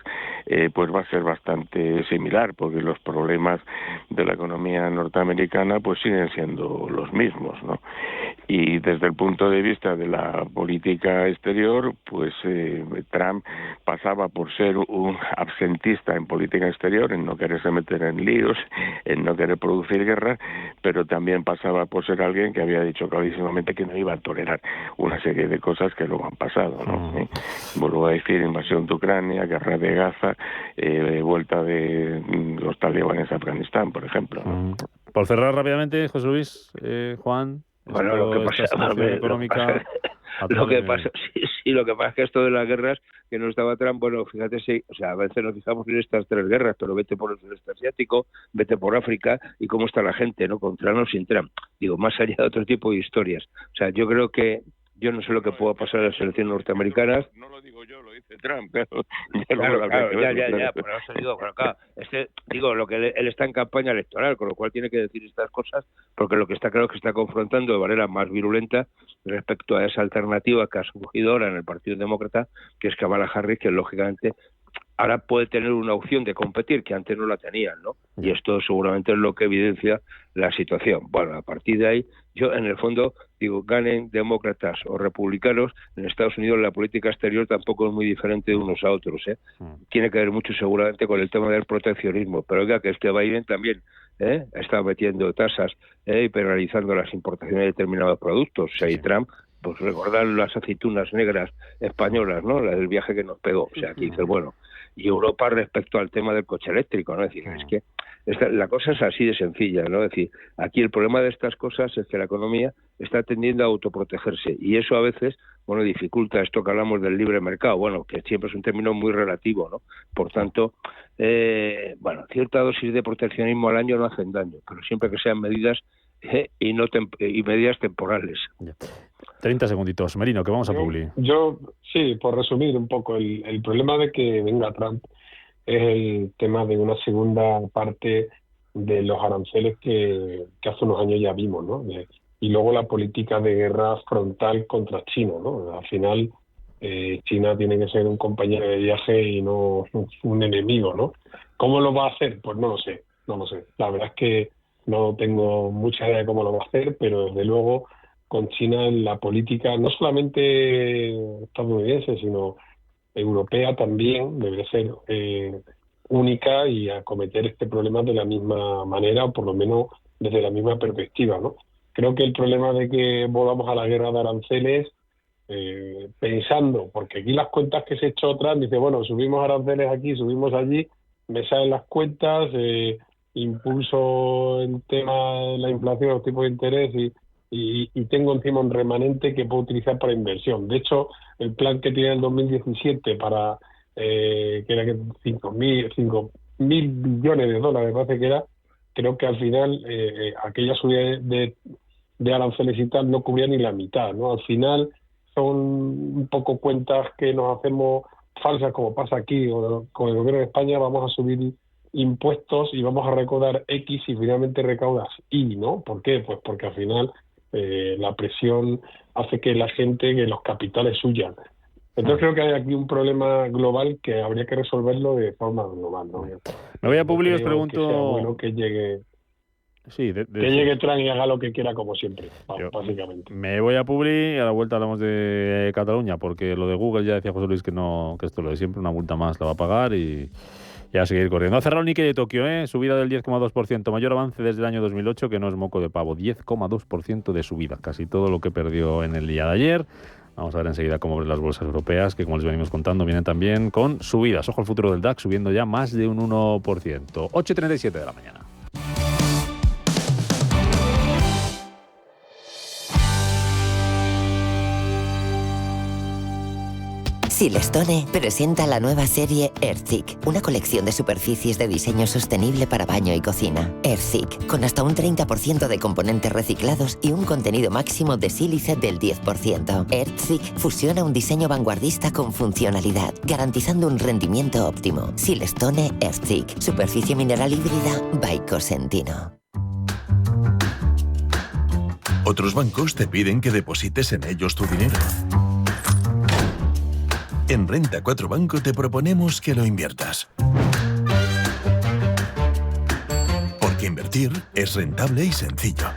pues va a ser bastante similar, porque los problemas de la economía norteamericana pues siguen siendo los mismos, ¿no? Y desde el punto de vista de la política exterior, pues Trump pasaba por ser un absentista en política exterior, en no quererse meter en líos, en no querer producir guerra, pero también pasaba por ser alguien que había dicho clarísimamente que no iba a tolerar una serie de cosas que luego han pasado, ¿no? Vuelvo a decir, invasión de Ucrania, guerra de Gaza, vuelta de los talibanes a Afganistán, por ejemplo, ¿no? Por cerrar rápidamente, José Luis, Juan. Bueno, lo que pasa, lo que pasa es que esto de las guerras que no estaba Trump, bueno, fíjate, sí, o sea, a veces nos fijamos en estas tres guerras, pero vete por el sudeste asiático, vete por África y cómo está la gente, ¿no? Con Trump o sin Trump. Digo, más allá de otro tipo de historias. O sea, yo creo que yo no sé lo que pueda pasar en las elecciones norteamericanas. No lo digo yo, lo dice Trump, claro. Ya, por eso digo, pero acá, lo que él está en campaña electoral, con lo cual tiene que decir estas cosas, porque lo que está claro es que está confrontando de manera más virulenta respecto a esa alternativa que ha surgido ahora en el Partido Demócrata, que es Kamala Harris, que lógicamente ahora puede tener una opción de competir que antes no la tenían, ¿no? Y esto seguramente es lo que evidencia la situación. Bueno, a partir de ahí, yo en el fondo digo, ganen demócratas o republicanos, en Estados Unidos la política exterior tampoco es muy diferente de unos a otros, ¿eh? Tiene que ver mucho seguramente con el tema del proteccionismo, pero oiga, que este Biden también está metiendo tasas y penalizando las importaciones de determinados productos, o sea, y Trump, pues recordar las aceitunas negras españolas, ¿no? La del viaje que nos pegó, o sea, aquí dice, bueno, y Europa respecto al tema del coche eléctrico, ¿no? Es decir, es que La cosa es así de sencilla, ¿no? Es decir, aquí el problema de estas cosas es que la economía está tendiendo a autoprotegerse y eso a veces, bueno, dificulta esto que hablamos del libre mercado, bueno, que siempre es un término muy relativo, ¿no? Por tanto, bueno, cierta dosis de proteccionismo al año no hacen daño, pero siempre que sean medidas y medidas temporales. 30 segunditos. Merino, que vamos a Publi. Yo, sí, por resumir un poco, el problema de que venga Trump es el tema de una segunda parte de los aranceles que hace unos años ya vimos, ¿no? Y luego la política de guerra frontal contra China, ¿no? Al final, China tiene que ser un compañero de viaje y no un enemigo, ¿no? ¿Cómo lo va a hacer? Pues no lo sé. La verdad es que no tengo mucha idea de cómo lo va a hacer, pero desde luego con China en la política, no solamente estadounidense, sino europea también, debería ser única y acometer este problema de la misma manera, o por lo menos desde la misma perspectiva, ¿no? Creo que el problema de que volvamos a la guerra de aranceles, pensando, porque aquí las cuentas que se echó Trump, dice, bueno, subimos aranceles aquí, subimos allí, me salen las cuentas, impulso el tema de la inflación, los tipos de interés y tengo encima un remanente que puedo utilizar para inversión. De hecho, el plan que tiene el 2017 para que era 5.000 billones de dólares, me parece que era, creo que al final aquella subida de aranceles y tal no cubría ni la mitad, ¿no? Al final son un poco cuentas que nos hacemos falsas, como pasa aquí con el gobierno de España. Vamos a subir impuestos y vamos a recaudar X y finalmente recaudas Y, ¿no? ¿Por qué? Pues porque al final la presión hace que los capitales huyan. Entonces creo que hay aquí un problema global que habría que resolverlo de forma global, ¿no? Me voy a Publi y os pregunto... Que sea bueno que llegue... Sí, que llegue Trump y haga lo que quiera como siempre, básicamente. Me voy a Publi y a la vuelta hablamos de Cataluña, porque lo de Google ya decía José Luis que esto es lo de siempre, una multa más la va a pagar y a seguir corriendo. Ha cerrado el Nikkei de Tokio, subida del 10,2%, mayor avance desde el año 2008, que no es moco de pavo, 10,2% de subida, casi todo lo que perdió en el día de ayer. Vamos a ver enseguida cómo ven las bolsas europeas, que como les venimos contando, vienen también con subidas. Ojo al futuro del DAX, subiendo ya más de un 1%. 8:37 de la mañana. Silestone presenta la nueva serie Earthig, una colección de superficies de diseño sostenible para baño y cocina. Earthig, con hasta un 30% de componentes reciclados y un contenido máximo de sílice del 10%. Earthig fusiona un diseño vanguardista con funcionalidad, garantizando un rendimiento óptimo. Silestone Earthig, superficie mineral híbrida by Cosentino. Otros bancos te piden que deposites en ellos tu dinero. En Renta 4 Banco te proponemos que lo inviertas. Porque invertir es rentable y sencillo.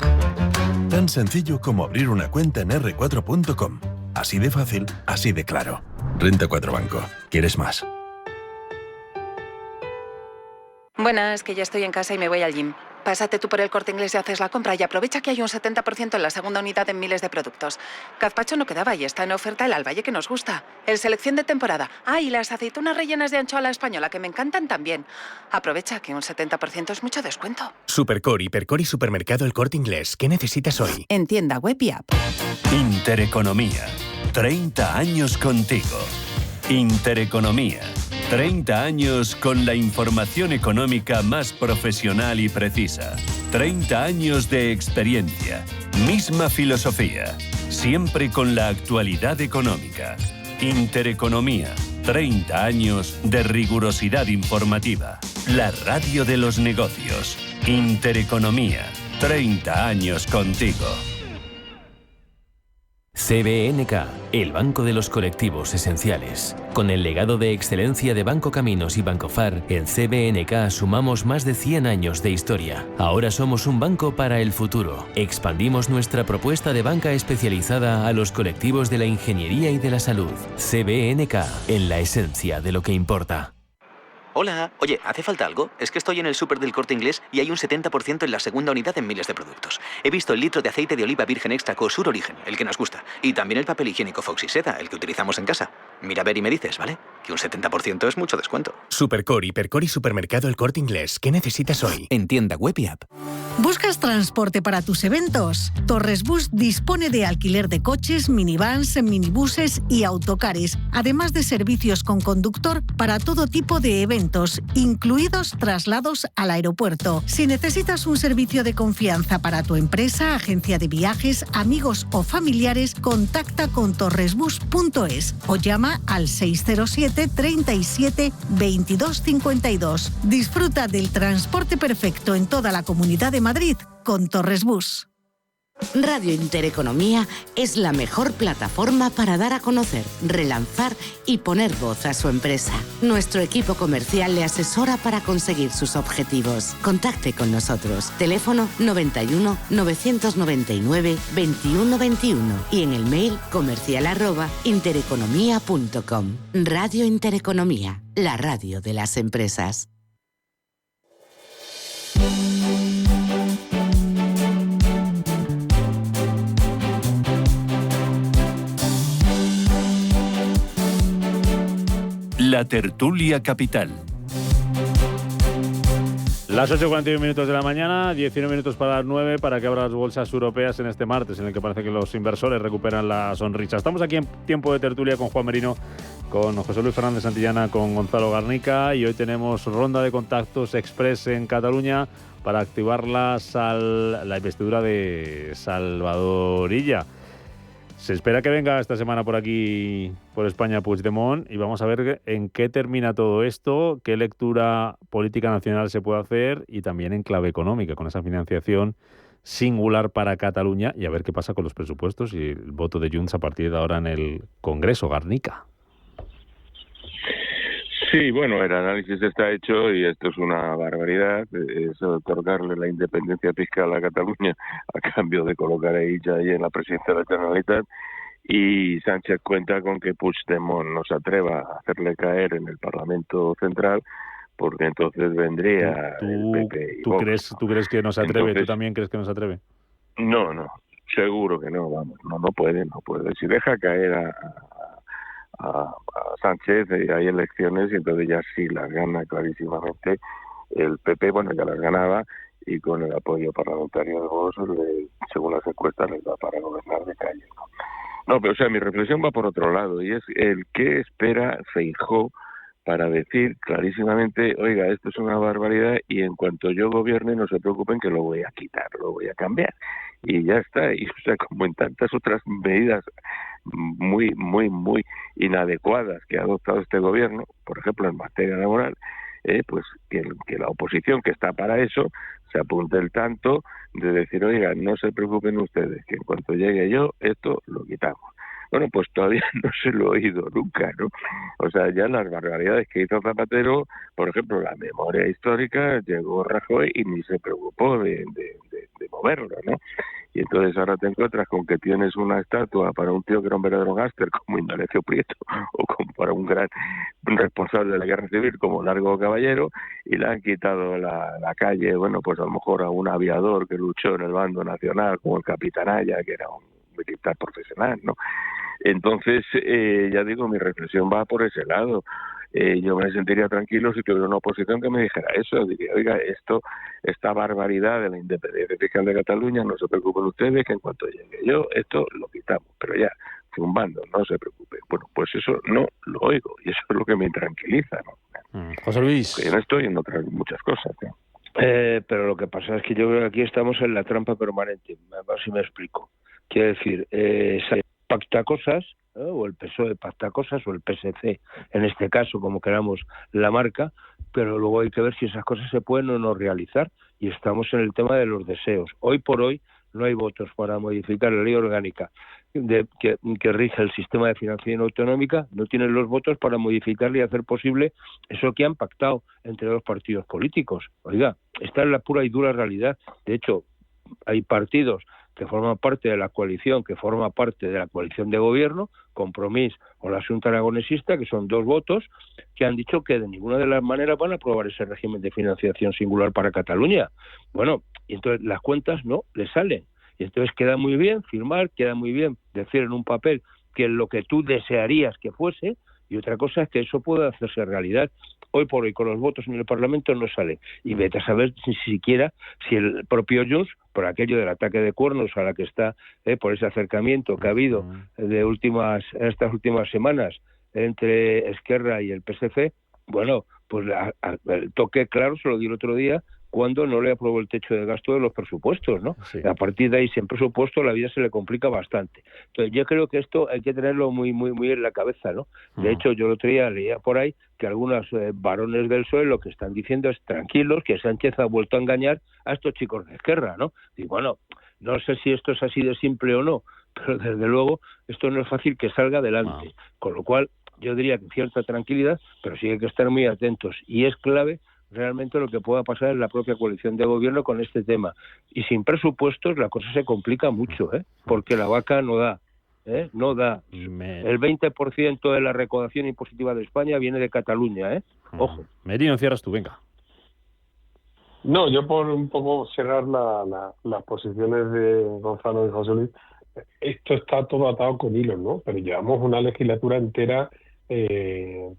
Tan sencillo como abrir una cuenta en r4.com. Así de fácil, así de claro. Renta 4 Banco. ¿Quieres más? Buenas, que ya estoy en casa y me voy al gym. Pásate tú por el Corte Inglés y haces la compra y aprovecha que hay un 70% en la segunda unidad en miles de productos. Gazpacho no quedaba y está en oferta el Alvalle que nos gusta. El selección de temporada. Ah, y las aceitunas rellenas de anchoa a la española que me encantan también. Aprovecha que un 70% es mucho descuento. Supercore, Hipercore y Supermercado El Corte Inglés. ¿Qué necesitas hoy? En tienda web y app. Intereconomía. 30 años contigo. Intereconomía. 30 años con la información económica más profesional y precisa. 30 años de experiencia. Misma filosofía. Siempre con la actualidad económica. Intereconomía. 30 años de rigurosidad informativa. La radio de los negocios. Intereconomía. 30 años contigo. CBNK, el banco de los colectivos esenciales. Con el legado de excelencia de Banco Caminos y Bancofar, en CBNK sumamos más de 100 años de historia. Ahora somos un banco para el futuro. Expandimos nuestra propuesta de banca especializada a los colectivos de la ingeniería y de la salud. CBNK, en la esencia de lo que importa. Hola, oye, ¿hace falta algo? Es que estoy en el súper del Corte Inglés y hay un 70% en la segunda unidad en miles de productos. He visto el litro de aceite de oliva virgen extra Cosur Origen, el que nos gusta, y también el papel higiénico Fox y Seda, el que utilizamos en casa. Mira a ver y me dices, ¿vale? Que un 70% es mucho descuento. Supercore, Hipercore y Supermercado El Corte Inglés. ¿Qué necesitas hoy? En tienda web y app. ¿Buscas transporte para tus eventos? Torres Bus dispone de alquiler de coches, minivans, minibuses y autocares, además de servicios con conductor para todo tipo de eventos, incluidos traslados al aeropuerto. Si necesitas un servicio de confianza para tu empresa, agencia de viajes, amigos o familiares, contacta con torresbus.es o llama al 607 37 22 52. Disfruta del transporte perfecto en toda la Comunidad de Madrid con Torres Bus. Radio Intereconomía es la mejor plataforma para dar a conocer, relanzar y poner voz a su empresa. Nuestro equipo comercial le asesora para conseguir sus objetivos. Contacte con nosotros. Teléfono 91 999 21 21 y en el mail comercial@intereconomia.com. Radio Intereconomía, la radio de las empresas. La tertulia capital. Las 8:41 minutos de la mañana, 19 minutos para las 9, para que abran las bolsas europeas en este martes, en el que parece que los inversores recuperan la sonrisa. Estamos aquí en tiempo de tertulia con Juan Merino, con José Luis Fernández Santillana, con Gonzalo Garnica, y hoy tenemos ronda de contactos express en Cataluña para activar la investidura de Salvador Illa. Se espera que venga esta semana por aquí, por España, Puigdemont, y vamos a ver en qué termina todo esto, qué lectura política nacional se puede hacer y también en clave económica, con esa financiación singular para Cataluña, y a ver qué pasa con los presupuestos y el voto de Junts a partir de ahora en el Congreso. Garnica. Sí, bueno, el análisis está hecho y esto es una barbaridad, es otorgarle la independencia fiscal a Cataluña a cambio de colocar a ella ahí en la presidencia de la Generalitat, y Sánchez cuenta con que Puigdemont no se atreva a hacerle caer en el Parlamento Central, porque entonces vendría el PP y Vox. ¿Tú crees que no se atreve? Entonces, ¿tú también crees que no se atreve? No, seguro que no, vamos, no puede. Si deja caer a Sánchez, hay elecciones y entonces ya sí las gana clarísimamente el PP. Bueno, ya las ganaba, y con el apoyo parlamentario de Vox, según las encuestas, les da para gobernar de calle. No, pero o sea, mi reflexión va por otro lado, y es el qué espera Feijóo para decir clarísimamente, oiga, esto es una barbaridad y en cuanto yo gobierne no se preocupen que lo voy a quitar, lo voy a cambiar. Y ya está, y o sea, como en tantas otras medidas muy inadecuadas que ha adoptado este gobierno, por ejemplo en materia laboral, pues que la oposición, que está para eso, se apunte el tanto de decir, oiga, no se preocupen ustedes, que en cuanto llegue yo, esto lo quitamos. Bueno, pues todavía no se lo he oído nunca, ¿no? O sea, ya las barbaridades que hizo Zapatero, por ejemplo, la memoria histórica, llegó Rajoy y ni se preocupó de moverlo, ¿no? Y entonces ahora te encuentras con que tienes una estatua para un tío que era un verdadero gángster como Indalecio Prieto, o como para un gran responsable de la guerra civil como Largo Caballero, y le han quitado la calle, bueno, pues a lo mejor a un aviador que luchó en el bando nacional, como el Capitán Aya, que era un militar profesional, ¿no? Entonces, ya digo, mi reflexión va por ese lado. Yo me sentiría tranquilo si tuviera una oposición que me dijera eso. Diría, oiga, esta barbaridad de la independencia fiscal de Cataluña, no se preocupen ustedes, que en cuanto llegue yo, esto lo quitamos. Pero ya, zumbando, no se preocupen. Bueno, pues eso no lo oigo, y eso es lo que me tranquiliza, ¿no? José Luis. Yo no estoy en otras muchas cosas, ¿no? Pero lo que pasa es que yo creo que aquí estamos en la trampa permanente. A ver si me explico. Quiero decir, pacta cosas, o el PSOE pacta cosas, o el PSC, en este caso, como queramos la marca, pero luego hay que ver si esas cosas se pueden o no realizar, y estamos en el tema de los deseos. Hoy por hoy no hay votos para modificar la ley orgánica que rige el sistema de financiación autonómica, no tienen los votos para modificarle y hacer posible eso que han pactado entre los partidos políticos. Oiga, esta es la pura y dura realidad. De hecho, hay partidos que forman parte de la coalición, de gobierno, Compromís o la Xunta Aragonesista, que son 2 votos, que han dicho que de ninguna de las maneras van a aprobar ese régimen de financiación singular para Cataluña. Bueno, y entonces las cuentas no le salen. Y entonces queda muy bien firmar, queda muy bien decir en un papel que lo que tú desearías que fuese, y otra cosa es que eso pueda hacerse realidad. Hoy por hoy, con los votos en el Parlamento no sale. Y vete a saber si siquiera si el propio Junts, por aquello del ataque de cuernos a la que está, por ese acercamiento que ha habido estas últimas semanas entre Esquerra y el PSC, bueno, pues el toque claro se lo dio el otro día cuando no le aprobó el techo de gasto de los presupuestos, ¿no? Sí. A partir de ahí, sin presupuesto, la vida se le complica bastante. Entonces, yo creo que esto hay que tenerlo muy en la cabeza, ¿no? De hecho, yo el otro día leía por ahí que algunos varones del PSOE lo que están diciendo es tranquilos, que Sánchez ha vuelto a engañar a estos chicos de Esquerra, ¿no? Y bueno, no sé si esto es así de simple o no, pero desde luego esto no es fácil que salga adelante. Con lo cual, yo diría que cierta tranquilidad, pero sí hay que estar muy atentos. Y es clave realmente lo que pueda pasar en la propia coalición de gobierno con este tema. Y sin presupuestos la cosa se complica mucho, porque la vaca no da. No da. El 20% de la recaudación impositiva de España viene de Cataluña. Ojo. Merino, cierras tú, venga. No, yo por un poco cerrar las posiciones de Gonzalo y José Luis, esto está todo atado con hilos, ¿no? Pero llevamos una legislatura entera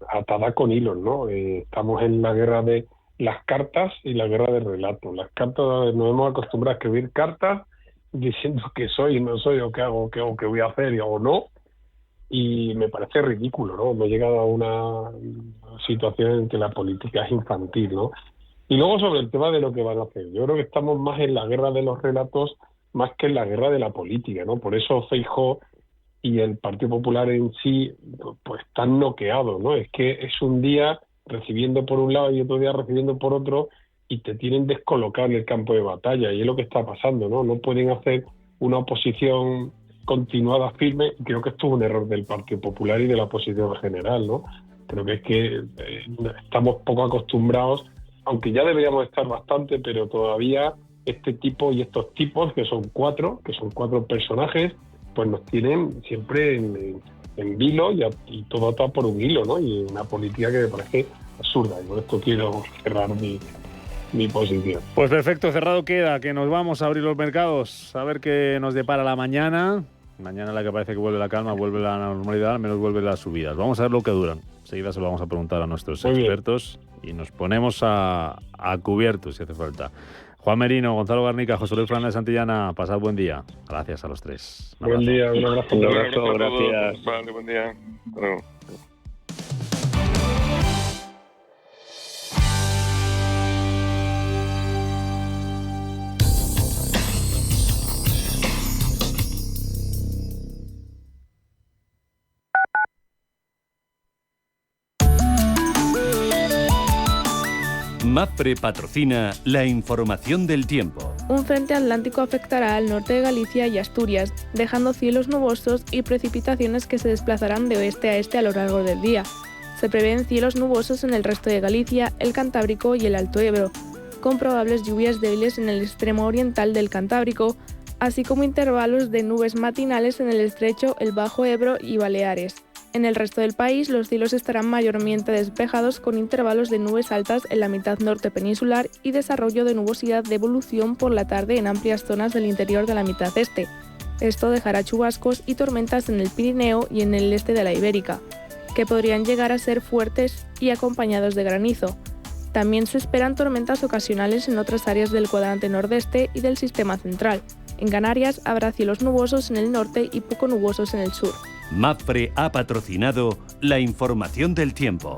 atada con hilos, ¿no? Estamos en la guerra de las cartas y la guerra de relatos. Las cartas, nos hemos acostumbrado a escribir cartas diciendo que soy y no soy, o qué hago, qué voy a hacer o no, y me parece ridículo, ¿no? Hemos llegado a una situación en que la política es infantil, ¿no? Y luego sobre el tema de lo que van a hacer, yo creo que estamos más en la guerra de los relatos más que en la guerra de la política, ¿no? Por eso Feijóo y el Partido Popular en sí pues están noqueados, ¿no? Es que es un día recibiendo por un lado y otro día recibiendo por otro, y te tienen descolocado en el campo de batalla, y es lo que está pasando, ¿no? No pueden hacer una oposición continuada, firme, y creo que esto es un error del Partido Popular y de la oposición en general, ¿no? Creo que es que estamos poco acostumbrados, aunque ya deberíamos estar bastante, pero todavía este tipo y estos tipos, que son cuatro personajes, pues nos tienen siempre en vilo y todo atado por un hilo, ¿no? Y una política que me parece absurda, y por esto quiero cerrar mi posición. Pues perfecto, cerrado queda, que nos vamos a abrir los mercados, a ver qué nos depara la mañana. Mañana la que parece que vuelve la calma, vuelve la normalidad, al menos vuelve las subidas. Vamos a ver lo que duran. Enseguida se lo vamos a preguntar a nuestros expertos y nos ponemos a cubierto si hace falta. Juan Merino, Gonzalo Garnica, José Luis Fernández Santillana, pasad buen día. Gracias a los tres. Buen día, un abrazo. Un abrazo, gracias. Vale, buen día. Hasta luego. MAPFRE patrocina la información del tiempo. Un frente atlántico afectará al norte de Galicia y Asturias, dejando cielos nubosos y precipitaciones que se desplazarán de oeste a este a lo largo del día. Se prevén cielos nubosos en el resto de Galicia, el Cantábrico y el Alto Ebro, con probables lluvias débiles en el extremo oriental del Cantábrico, así como intervalos de nubes matinales en el estrecho, el Bajo Ebro y Baleares. En el resto del país, los cielos estarán mayormente despejados con intervalos de nubes altas en la mitad norte peninsular y desarrollo de nubosidad de evolución por la tarde en amplias zonas del interior de la mitad este. Esto dejará chubascos y tormentas en el Pirineo y en el este de la Ibérica, que podrían llegar a ser fuertes y acompañados de granizo. También se esperan tormentas ocasionales en otras áreas del cuadrante nordeste y del sistema central. En Canarias habrá cielos nubosos en el norte y poco nubosos en el sur. MAPFRE ha patrocinado la información del tiempo.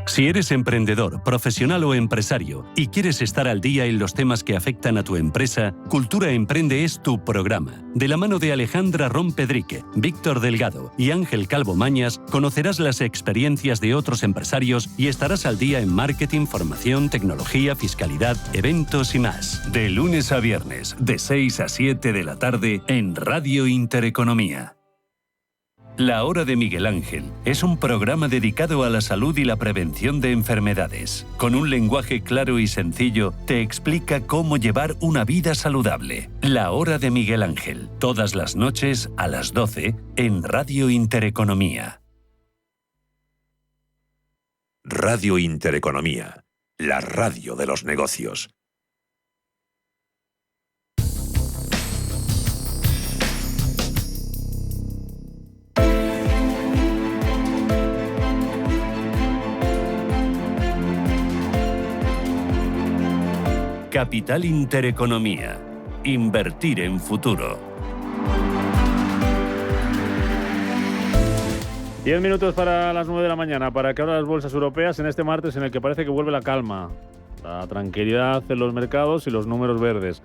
Si eres emprendedor, profesional o empresario y quieres estar al día en los temas que afectan a tu empresa, Cultura Emprende es tu programa. De la mano de Alejandra Rompedrique, Víctor Delgado y Ángel Calvo Mañas, conocerás las experiencias de otros empresarios y estarás al día en marketing, formación, tecnología, fiscalidad, eventos y más. De lunes a viernes, de 6 a 7 de la tarde, en Radio Intereconomía. La Hora de Miguel Ángel es un programa dedicado a la salud y la prevención de enfermedades. Con un lenguaje claro y sencillo, te explica cómo llevar una vida saludable. La Hora de Miguel Ángel, todas las noches a las 12 en Radio Intereconomía. Radio Intereconomía, la radio de los negocios. Capital Intereconomía. Invertir en futuro. 10 minutos para las 9 de la mañana, para que abran las bolsas europeas en este martes en el que parece que vuelve la calma, la tranquilidad en los mercados y los números verdes.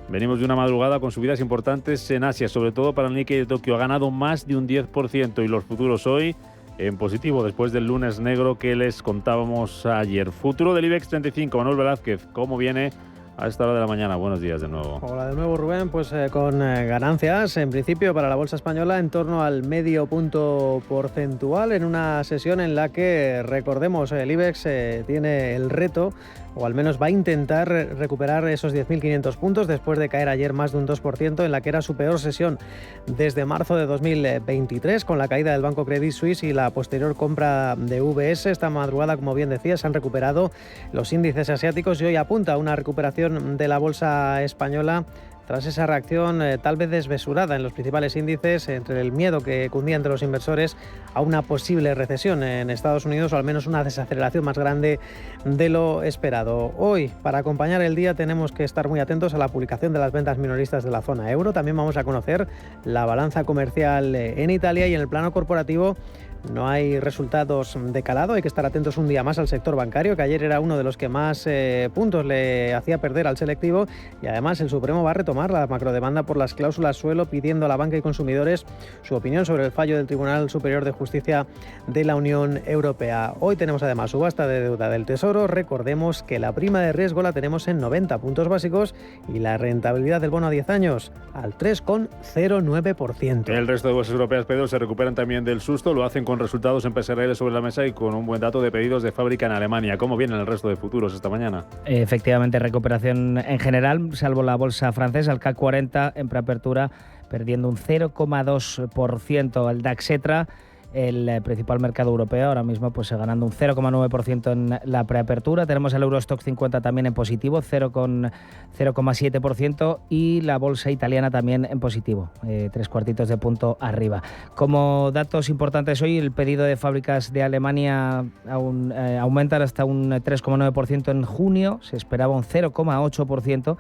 Venimos de una madrugada con subidas importantes en Asia, sobre todo para el Nikkei de Tokio. Ha ganado más de un 10% y los futuros hoy en positivo después del lunes negro que les contábamos ayer. Futuro del IBEX 35, Manuel Velázquez, ¿cómo viene a esta hora de la mañana? Buenos días de nuevo. Hola de nuevo, Rubén. Pues con ganancias, en principio, para la bolsa española en torno al medio punto porcentual en una sesión en la que, recordemos, el IBEX tiene el reto, o al menos va a intentar recuperar esos 10.500 puntos después de caer ayer más de un 2%, en la que era su peor sesión desde marzo de 2023, con la caída del Banco Credit Suisse y la posterior compra de VS. Esta madrugada, como bien decía, se han recuperado los índices asiáticos y hoy apunta a una recuperación de la bolsa española tras esa reacción tal vez desmesurada en los principales índices, entre el miedo que cundía entre los inversores a una posible recesión en Estados Unidos, o al menos una desaceleración más grande de lo esperado. Hoy, para acompañar el día, tenemos que estar muy atentos a la publicación de las ventas minoristas de la zona euro. También vamos a conocer la balanza comercial en Italia, y en el plano corporativo no hay resultados de calado. Hay que estar atentos un día más al sector bancario, que ayer era uno de los que más puntos le hacía perder al selectivo, y además el Supremo va a retomar la macrodemanda por las cláusulas suelo, pidiendo a la banca y consumidores su opinión sobre el fallo del Tribunal Superior de Justicia de la Unión Europea. Hoy tenemos además subasta de deuda del Tesoro. Recordemos que la prima de riesgo la tenemos en 90 puntos básicos y la rentabilidad del bono a 10 años al 3,09%. El resto de bolsas europeas, Pedro, se recuperan también del susto. Lo hacen con resultados empresariales sobre la mesa y con un buen dato de pedidos de fábrica en Alemania. ¿Cómo viene el resto de futuros esta mañana? Efectivamente, recuperación en general, salvo la bolsa francesa, el CAC 40 en preapertura perdiendo un 0,2%. El DAX Etra, el principal mercado europeo, ahora mismo pues ganando un 0,9% en la preapertura. Tenemos el Eurostock 50 también en positivo, 0,7%, y la bolsa italiana también en positivo, 3/4 de punto arriba. Como datos importantes hoy, el pedido de fábricas de Alemania aumentan hasta un 3,9% en junio, se esperaba un 0,8%.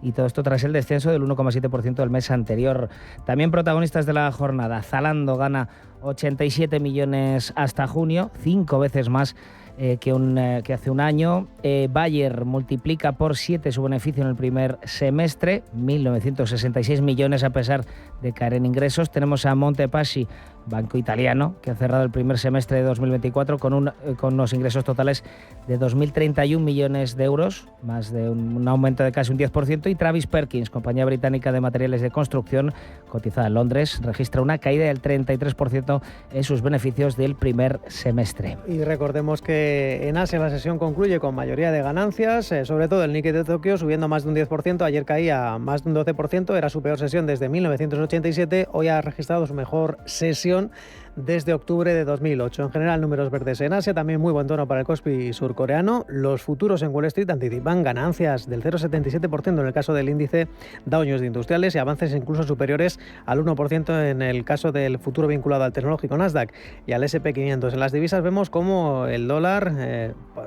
Y todo esto tras el descenso del 1,7% del mes anterior. También protagonistas de la jornada. Zalando gana 87 millones hasta junio, 5 veces más que hace un año. Bayer multiplica por 7 su beneficio en el primer semestre, 1.966 millones a pesar de caer en ingresos. Tenemos a Montepaschi, banco italiano, que ha cerrado el primer semestre de 2024 con unos ingresos totales de 2.031 millones de euros, más de un aumento de casi un 10%. Y Travis Perkins, compañía británica de materiales de construcción, cotizada en Londres, registra una caída del 33% en sus beneficios del primer semestre. Y recordemos que en Asia la sesión concluye con mayoría de ganancias, sobre todo el Nikkei de Tokio subiendo más de un 10%, ayer caía más de un 12%, era su peor sesión desde 1987, hoy ha registrado su mejor sesión desde octubre de 2008. En general, números verdes en Asia, también muy buen tono para el Kospi surcoreano. Los futuros en Wall Street anticipan ganancias del 0,77% en el caso del índice Dow Jones de Industriales y avances incluso superiores al 1% en el caso del futuro vinculado al tecnológico Nasdaq y al S&P 500. En las divisas vemos cómo el dólar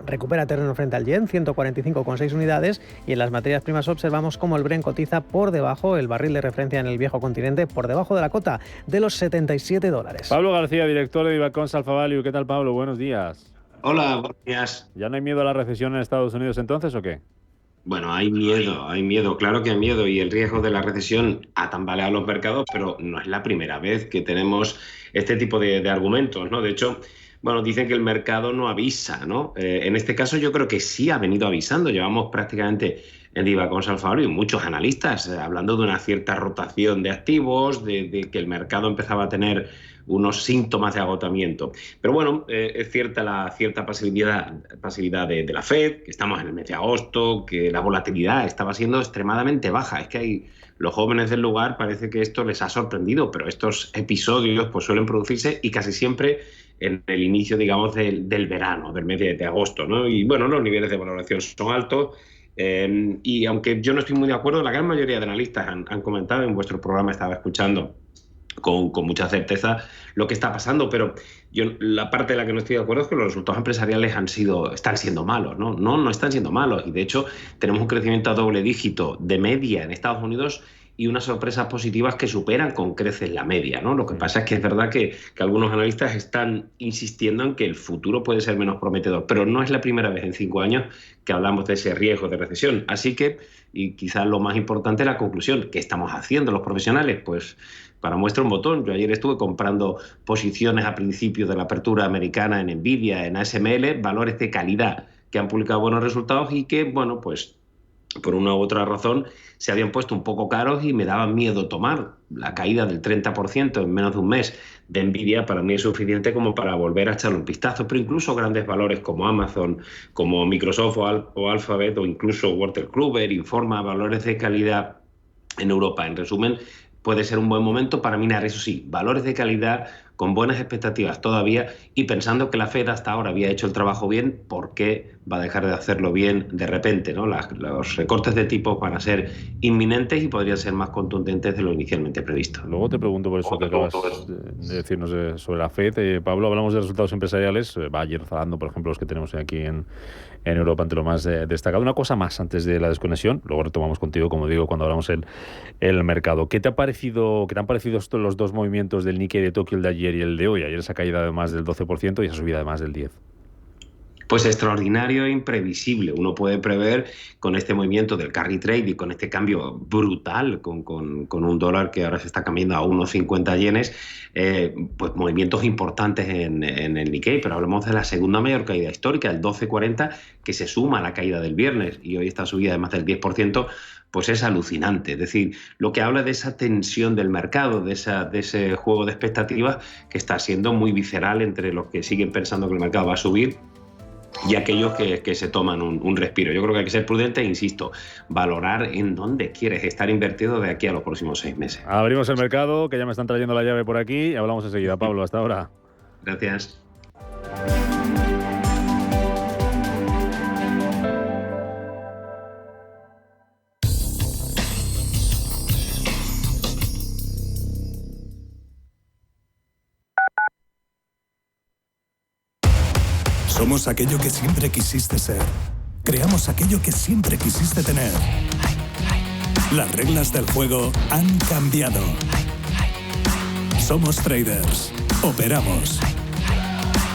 recupera terreno frente al yen, 145,6 unidades, y en las materias primas observamos cómo el Brent cotiza por debajo, el barril de referencia en el viejo continente, por debajo de la cota de los $77. Pablo García, director de Divacons Alpha Value. ¿Qué tal, Pablo? Buenos días. Hola, buenos días. ¿Ya no hay miedo a la recesión en Estados Unidos entonces o qué? Bueno, hay miedo, claro que hay miedo, y el riesgo de la recesión ha tambaleado los mercados, pero no es la primera vez que tenemos este tipo de argumentos, ¿no? De hecho, bueno, dicen que el mercado no avisa, ¿no? En este caso yo creo que sí ha venido avisando. Llevamos prácticamente en Divacons Alpha Value muchos analistas hablando de una cierta rotación de activos, de que el mercado empezaba a tener unos síntomas de agotamiento. Pero bueno, es cierta la cierta pasividad de la Fed, que estamos en el mes de agosto, que la volatilidad estaba siendo extremadamente baja. Es que los jóvenes del lugar parece que esto les ha sorprendido, pero estos episodios pues suelen producirse y casi siempre en el inicio, digamos, del verano, del mes de agosto, ¿no? Y bueno, los niveles de valoración son altos. Y aunque yo no estoy muy de acuerdo, la gran mayoría de analistas han comentado, en vuestro programa estaba escuchando con mucha certeza lo que está pasando, pero yo la parte de la que no estoy de acuerdo es que los resultados empresariales están siendo malos, ¿no? No están siendo malos, y de hecho tenemos un crecimiento a doble dígito de media en Estados Unidos y unas sorpresas positivas que superan con creces la media, ¿no? Lo que pasa es que es verdad que algunos analistas están insistiendo en que el futuro puede ser menos prometedor, pero no es la primera vez en 5 años que hablamos de ese riesgo de recesión. Así que, y quizás lo más importante, la conclusión, ¿qué estamos haciendo los profesionales? Pues para muestra un botón. Yo ayer estuve comprando posiciones a principios de la apertura americana en Nvidia, en ASML, valores de calidad que han publicado buenos resultados y que, bueno, pues por una u otra razón se habían puesto un poco caros y me daba miedo tomar. La caída del 30% en menos de un mes de Nvidia para mí es suficiente como para volver a echarle un vistazo, pero incluso grandes valores como Amazon, como Microsoft o Alphabet o incluso Walter Kluber, Informa, valores de calidad en Europa. En resumen, puede ser un buen momento para minar, eso sí, valores de calidad con buenas expectativas todavía y pensando que la Fed hasta ahora había hecho el trabajo bien, ¿por qué va a dejar de hacerlo bien de repente, ¿no? Los recortes de tipos van a ser inminentes y podrían ser más contundentes de lo inicialmente previsto. Luego te pregunto por eso que acabas de decirnos sobre la Fed. Pablo, hablamos de resultados empresariales. Bayer, Zalando, por ejemplo, los que tenemos aquí en Europa, ante lo más destacado. Una cosa más antes de la desconexión, luego retomamos contigo, como digo, cuando hablamos el mercado. ¿Qué te han parecido los dos movimientos del Nikkei de Tokio, el de ayer y el de hoy? Ayer esa caída de más del 12% y esa subida de más del 10%. Pues extraordinario e imprevisible. Uno puede prever con este movimiento del carry trade y con este cambio brutal con un dólar que ahora se está cambiando a unos 50 yenes, pues movimientos importantes en el Nikkei, pero hablamos de la segunda mayor caída histórica, el 12.40, que se suma a la caída del viernes, y hoy esta subida de más del 10%, pues es alucinante. Es decir, lo que habla de esa tensión del mercado, de ese juego de expectativas que está siendo muy visceral entre los que siguen pensando que el mercado va a subir y aquellos que se toman un respiro. Yo creo que hay que ser prudente e, insisto, valorar en dónde quieres estar invertido de aquí a los próximos 6 meses. Abrimos el mercado, que ya me están trayendo la llave por aquí, y hablamos enseguida. Pablo, hasta ahora. Gracias. Somos aquello que siempre quisiste ser. Creamos aquello que siempre quisiste tener. Las reglas del juego han cambiado. Somos traders. Operamos.